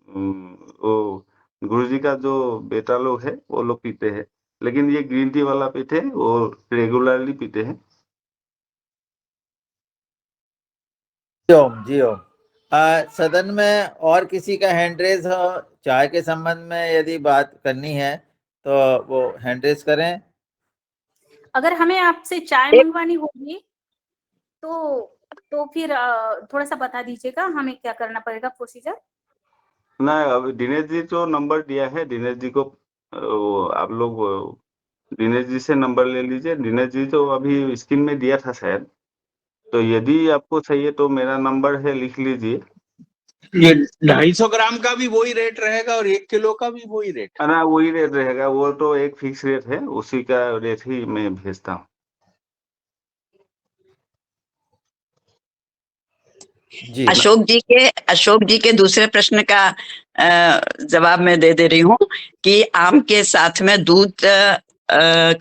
वो गुरुजी का जो बेटा लोग है वो लोग पीते हैं। लेकिन ये ग्रीन टी वाला पीते हैं, वो रेगुलरली पीते हैं। जी ओम, जी ओम। सदन में और किसी का हैंड रेज हो चाय के संबंध में यदि बात करनी है तो वो हैंड रेज करें। अगर हमें आपसे चाय एक मंगवानी होगी तो फिर थोड़ा-सा बता दीजिएगा हमें क्या करना पड़ेगा प्रोसीजर? ना, अभी दिनेश जी जो नंबर दिया है दिनेश जी को आप लोग दिनेश जी से नंबर ले लीजिए। दिनेश जी तो अभी स्क्रीन में दिया था शायद। तो यदि आपको चाहिए तो मेरा नंबर है, लिख लीजिए। ये 250 ग्राम का भी वही रेट रहेगा और 1 किलो का भी वही रेट? ना, वही रेट रहेगा। वो तो एक फिक्स रेट है, उसी का रेट ही मैं भेजता हूँ। जी अशोक जी के दूसरे प्रश्न का जवाब मैं दे रही हूँ कि आम के साथ में दूध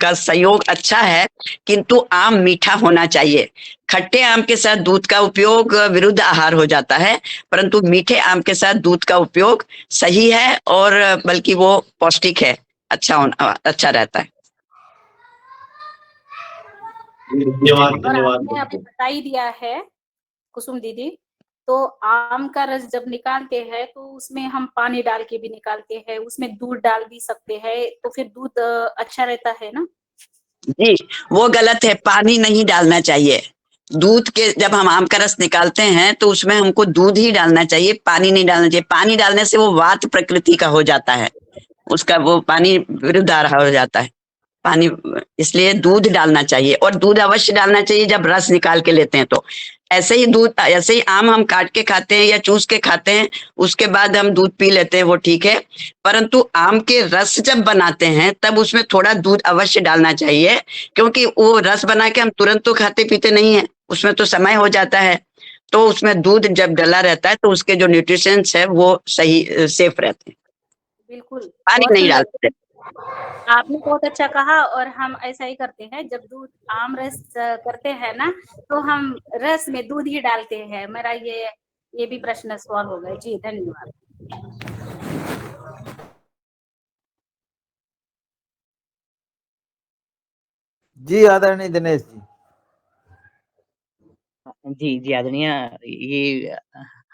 का संयोग अच्छा है, किंतु आम मीठा होना चाहिए। खट्टे आम के साथ दूध का उपयोग विरुद्ध आहार हो जाता है, परंतु मीठे आम के साथ दूध का उपयोग सही है और बल्कि वो पौष्टिक है, अच्छा रहता है। धन्यवाद, और धन्यवाद। आपने अभी बता ही दिया है कुसुम दीदी, तो आम का रस जब निकालते हैं तो उसमें हम पानी डाल के भी निकालते हैं, उसमें दूध डाल भी सकते हैं, तो फिर दूध अच्छा रहता है ना? जी, वो गलत है, पानी नहीं डालना चाहिए। दूध के जब हम आम का रस निकालते हैं तो उसमें हमको दूध ही डालना चाहिए, पानी नहीं डालना चाहिए। पानी डालने से वो वात प्रकृति का हो जाता है, उसका वो पानी विरुद्ध आ रहा हो जाता है पानी। इसलिए दूध डालना चाहिए और दूध अवश्य डालना चाहिए जब रस निकाल के लेते हैं। तो ऐसे ही आम हम काट के खाते हैं या चूस के खाते हैं, उसके बाद हम दूध पी लेते हैं, वो ठीक है। परंतु आम के रस जब बनाते हैं तब उसमें थोड़ा दूध अवश्य डालना चाहिए, क्योंकि वो रस बना के हम तुरंत तो खाते पीते नहीं है, उसमें तो समय हो जाता है। तो उसमें दूध जब डला रहता है तो उसके जो न्यूट्रिशंस है वो सही सेफ रहते हैं, बिल्कुल, पानी बहुत नहीं सुंदर। डालते। आपने बहुत अच्छा कहा और हम ऐसा ही करते हैं, जब दूध आम रस करते हैं ना, तो हम रस में दूध ही डालते हैं। मेरा ये भी प्रश्न सॉल्व हो गया। जी, धन्यवाद। जी आदरणीय दिनेश जी। जी आदरणीय, ये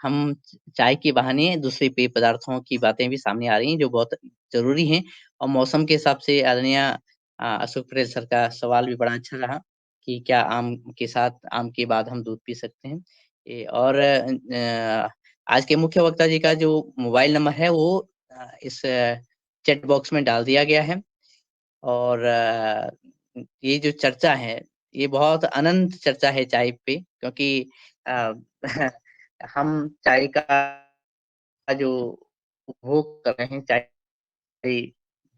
हम चाय के बहाने दूसरे पेय पदार्थों की बातें भी सामने आ रही हैं जो बहुत ज़रूरी हैं। और मौसम के हिसाब से आदरणीय अशोक पटेल सर का सवाल भी बड़ा अच्छा रहा कि क्या आम के साथ आम के बाद हम दूध पी सकते हैं। और आज के मुख्य वक्ता जी का जो मोबाइल नंबर है वो इस चैट बॉक्स में डाल दिया गया है। और ये जो चर्चा है, ये बहुत अनंत चर्चा है चाय पे, क्योंकि अ, हम चाय का जो उपभोग कर रहे हैं, चाय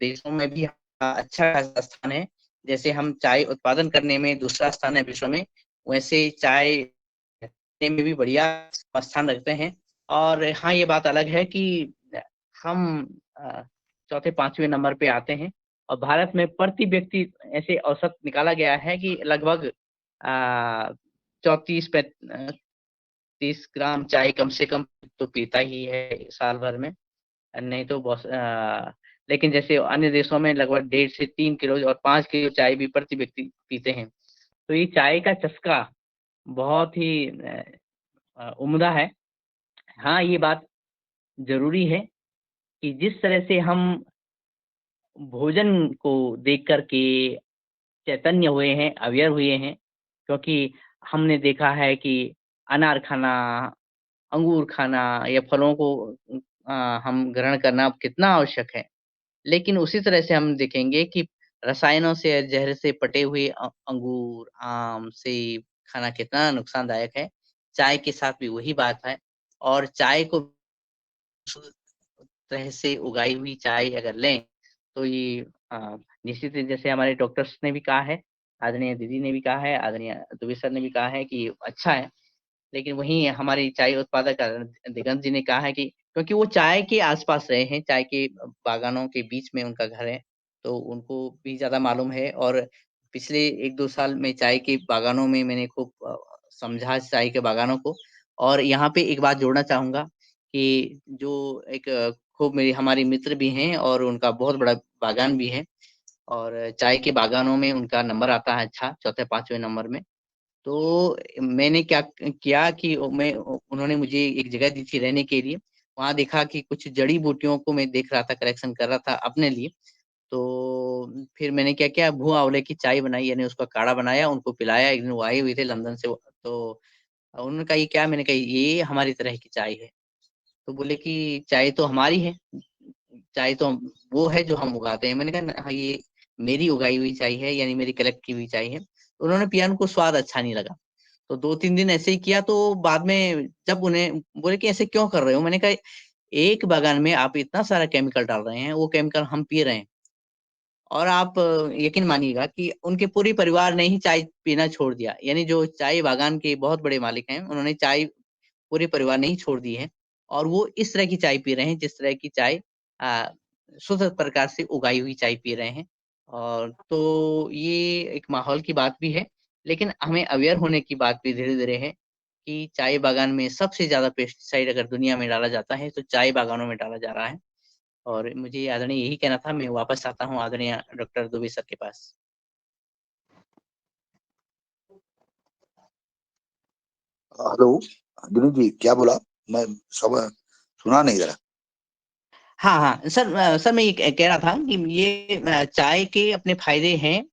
देशों में भी अच्छा खासा स्थान है। जैसे हम चाय उत्पादन करने में दूसरा स्थान है विश्व में, वैसे चाय में भी बढ़िया स्थान रखते हैं। और हाँ, ये बात अलग है कि हम चौथे 5वें नंबर पे आते हैं, और भारत में प्रति व्यक्ति ऐसे औसत निकाला गया है कि लगभग 30 ग्राम चाय कम से कम तो पीता ही है साल भर में। नहीं तो बहुत लेकिन जैसे अन्य देशों में लगभग 1.5 से 3 किलो और 5 किलो चाय भी प्रति व्यक्ति पीते हैं। तो ये चाय का चस्का बहुत ही उम्दा है। हाँ, ये बात जरूरी है कि जिस तरह से हम भोजन को देख कर के चैतन्य हुए हैं, अवेयर हुए हैं, क्योंकि हमने देखा है कि अनार खाना, अंगूर खाना या फलों को हम ग्रहण करना कितना आवश्यक है। लेकिन उसी तरह से हम देखेंगे कि रसायनों से, जहर से पटे हुए अंगूर, आम, सेब खाना कितना नुकसानदायक है। चाय के साथ भी वही बात है। और चाय को शुद्ध तरह से उगाई हुई चाय अगर लें, तो ये निश्चित ही जैसे हमारे डॉक्टर्स ने भी कहा है, आदरणीय दीदी ने भी कहा है, आदरणीय दुबे सर ने भी कहा है कि अच्छा है। लेकिन वहीं हमारी चाय उत्पादक दिगंत जी ने कहा है कि क्योंकि वो चाय के आसपास रहे हैं, चाय के बागानों के बीच में उनका घर है, तो उनको भी ज़्यादा मालूम है। और पिछले 1-2 साल में चाय के बागानों में मैंने खूब समझा चाय के बागानों को। और यहाँ पे एक बात जोड़ना चाहूँगा कि जो एक खूब मेरी हमारी मित्र भी हैं और उनका बहुत बड़ा बागान भी है, और चाय के बागानों में उनका नंबर आता है अच्छा, चौथे 5वें नंबर में। तो मैंने क्या किया कि उन्होंने मुझे एक जगह दी थी रहने के लिए। वहाँ देखा कि कुछ जड़ी-बूटियों को मैं देख रहा था, कलेक्शन कर रहा था अपने लिए। तो फिर मैंने क्या किया, भुआ आंवले की चाय बनाई, यानी उसका काढ़ा बनाया, उनको पिलाया। एक दिन वो आए हुए थे लंदन से, तो उन्होंने कहा, "ये क्या?" मैंने कहा, "ये हमारी तरह की चाय है।" तो बोले कि, "चाय तो हमारी है। चाय तो वो है जो हम उगाते हैं।" मैंने कहा, "हाँ, ये मेरी उगाई हुई चाय है, यानी मेरी कलेक्ट की हुई चाय है।" उन्होंने पिया, उनको स्वाद अच्छा नहीं लगा। तो 2-3 दिन ऐसे ही किया, तो बाद में जब उन्हें बोले कि ऐसे क्यों कर रहे हो? मैंने कहा, एक बागान में आप इतना सारा केमिकल डाल रहे हैं, वो केमिकल हम पी रहे हैं। और आप यकीन मानिएगा कि उनके पूरे परिवार ने ही चाय पीना छोड़ दिया। यानी जो चाय बागान के बहुत बड़े मालिक हैं, उन्होंने चाय पूरे परिवार ने ही छोड़ दी है। और वो इस तरह की चाय पी रहे हैं, जिस तरह की चाय शुद्ध प्रकार से उगाई हुई चाय पी रहे हैं। और तो ये एक माहौल की बात भी है, लेकिन हमें अवेयर होने की बात भी धीरे-धीरे है कि चाय बागान में सबसे ज़्यादा पेस्टिसाइड अगर दुनिया में डाला जाता है, तो चाय बागानों में डाला जा रहा है। और मुझे आदरणीय यही कहना था, मैं वापस आता हूँ आदरणीय डॉक्टर दुबे सर के पास। हेलो दिलीप जी, क्या बोला? मैं सब सुना नहीं जरा। हाँ, हाँ। सर मैं ये कह रहा था कि ये चाय के अपने फ़ायदे हैं,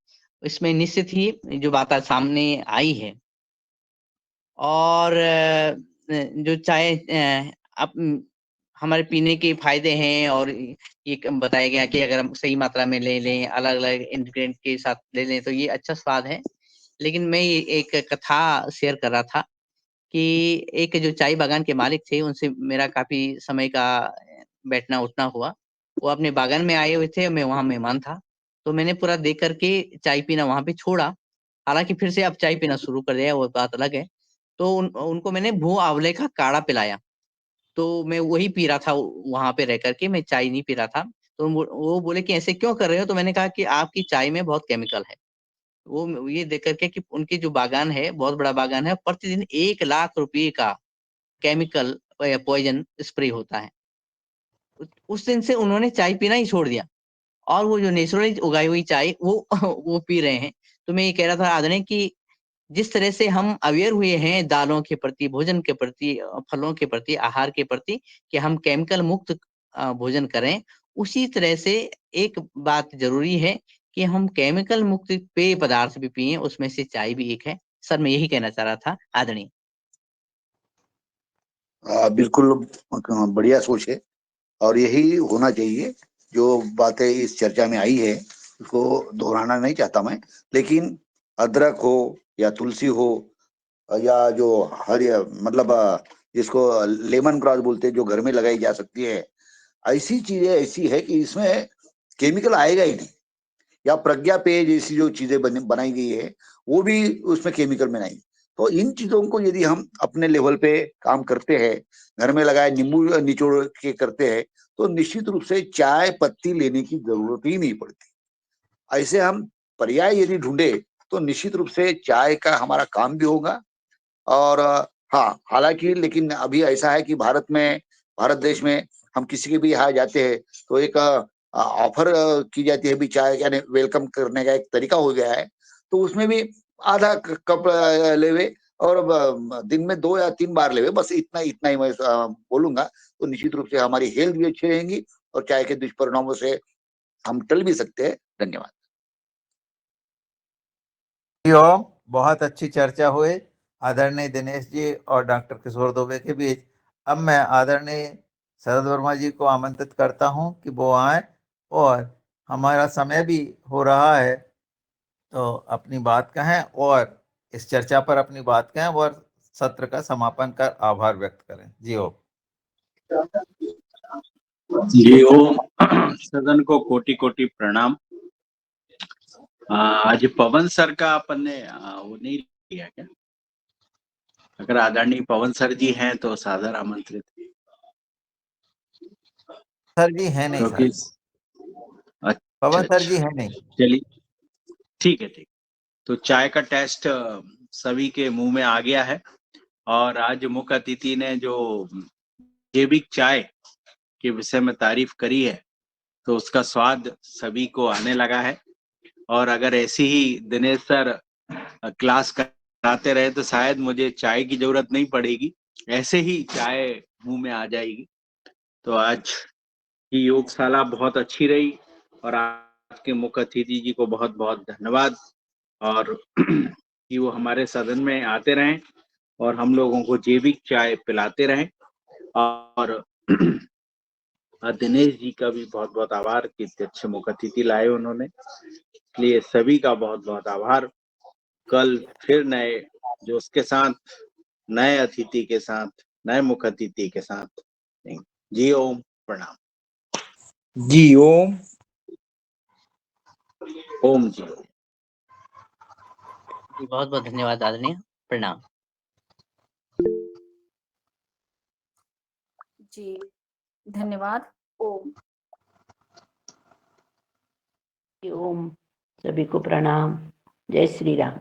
इसमें निश्चित ही जो बात आज सामने आई है। और जो चाय हमारे पीने के फ़ायदे हैं, और ये बताया गया कि अगर हम सही मात्रा में ले लें, अलग-अलग इंग्रीडिएंट के साथ ले लें, तो ये अच्छा स्वाद है। लेकिन मैं ये एक कथा शेयर कर रहा था कि एक जो चाय बागान के मालिक थे, उनसे मेरा काफ़ी समय का बैठना-उठना हुआ। वो अपने बागान में आए हुए थे, मैं वहाँ मेहमान था। तो मैंने पूरा देख कर के चाय पीना वहाँ पे छोड़ा। हालाँकि फिर से अब चाय पीना शुरू कर दिया है, वो बात अलग है। तो उनको मैंने भू आंवले का काढ़ा पिलाया। तो मैं वही पी रहा था वहाँ पे रह कर के, मैं चाय नहीं पी रहा था। तो वो बोले कि ऐसे क्यों कर रहे हो? तो मैंने कहा कि आपकी चाय में बहुत केमिकल है। वो ये देख कर के कि उनकी जो बागान है, बहुत बड़ा बागान है, प्रतिदिन 1 लाख रुपए का केमिकल या पॉइज़न स्प्रे होता है। उस दिन से उन्होंने चाय पीना ही छोड़ दिया, और वो जो नेचुरली उगाई हुई चाय वो वो पी रहे हैं। तो मैं ये कह रहा था आदरणीय कि जिस तरह से हम अवेयर हुए हैं दालों के प्रति, भोजन के प्रति, फलों के प्रति, आहार के प्रति, कि हम केमिकल मुक्त भोजन करें, उसी तरह से एक बात ज़रूरी है कि हम केमिकल मुक्त पेय पदार्थ भी पिएँ, उसमें से चाय भी एक है। सर मैं यही कहना चाह रहा था, आदरणीय। बिल्कुल बढ़िया सोच है और यही होना चाहिए। जो बातें इस चर्चा में आई है उसको दोहराना नहीं चाहता मैं, लेकिन अदरक हो या तुलसी हो या जो हरी मतलब जिसको लेमन ग्रास बोलते हैं, जो घर में लगाई जा सकती है, ऐसी चीजें ऐसी है कि इसमें केमिकल आएगा ही नहीं। या प्रज्ञा पेय जैसी जो चीजें बनाई गई है वो भी उसमें केमिकल में नहीं। तो इन चीजों को यदि हम अपने लेवल पे काम करते हैं, घर में लगाए नींबू निचोड़ के करते हैं, तो निश्चित रूप से चाय पत्ती लेने की जरूरत ही नहीं पड़ती। ऐसे हम पर्याय यदि ढूंढे तो निश्चित रूप से चाय का हमारा काम भी होगा। और हाँ, हालांकि लेकिन अभी ऐसा है कि भारत देश में हम किसी के भी यहाँ जाते हैं तो एक ऑफर की जाती है भी, चाय यानी वेलकम करने का एक तरीका हो गया है। तो उसमें भी आधा कप लेवे और दिन में 2 या 3 बार लेवे, बस इतना इतना ही मैं बोलूंगा। तो निश्चित रूप से हमारी हेल्थ भी अच्छी रहेंगी और चाय के दुष्परिणामों से हम टल भी सकते हैं। धन्यवाद। ओम, बहुत अच्छी चर्चा हुई आदरणीय दिनेश जी और डॉक्टर किशोर दुबे के बीच। अब मैं आदरणीय शरद वर्मा जी को आमंत्रित करता हूं कि वो आए, और हमारा समय भी हो रहा है, तो अपनी बात कहें और इस चर्चा पर अपनी बात कहें और सत्र का समापन कर आभार व्यक्त करें। जी ओम। जी ओम, सदन को कोटि कोटि प्रणाम। आज पवन सर का अपन ने वो नहीं लिया क्या? अगर आदरणीय पवन सर जी हैं तो सादर आमंत्रित। सर जी है नहीं क्योंकि सर, पवन सर जी है नहीं। चलिए ठीक है, ठीक। तो चाय का टेस्ट सभी के मुंह में आ गया है, और आज मुख्य अतिथि ने जो जैविक चाय के विषय में तारीफ करी है, तो उसका स्वाद सभी को आने लगा है। और अगर ऐसी ही दिनेश सर क्लास कराते रहे तो शायद मुझे चाय की जरूरत नहीं पड़ेगी, ऐसे ही चाय मुंह में आ जाएगी। तो आज की योगशाला बहुत अच्छी रही, और आज के मुख्य अतिथि जी को बहुत बहुत धन्यवाद, और कि वो हमारे सदन में आते रहें और हम लोगों को जैविक चाय पिलाते रहें। और दिनेश जी का भी बहुत बहुत आभार कि इतने अच्छे मुख्य अतिथि लाए उन्होंने, इसलिए सभी का बहुत बहुत आभार। कल फिर नए जोश के साथ, नए अतिथि के साथ, नए मुख्य अतिथि के साथ। जी ओम, प्रणाम। जी ओम। ओम जी ओम। बहुत बहुत धन्यवाद आदरणीय, प्रणाम। जी धन्यवाद। ओम। ओम, सभी को प्रणाम। जय श्री राम।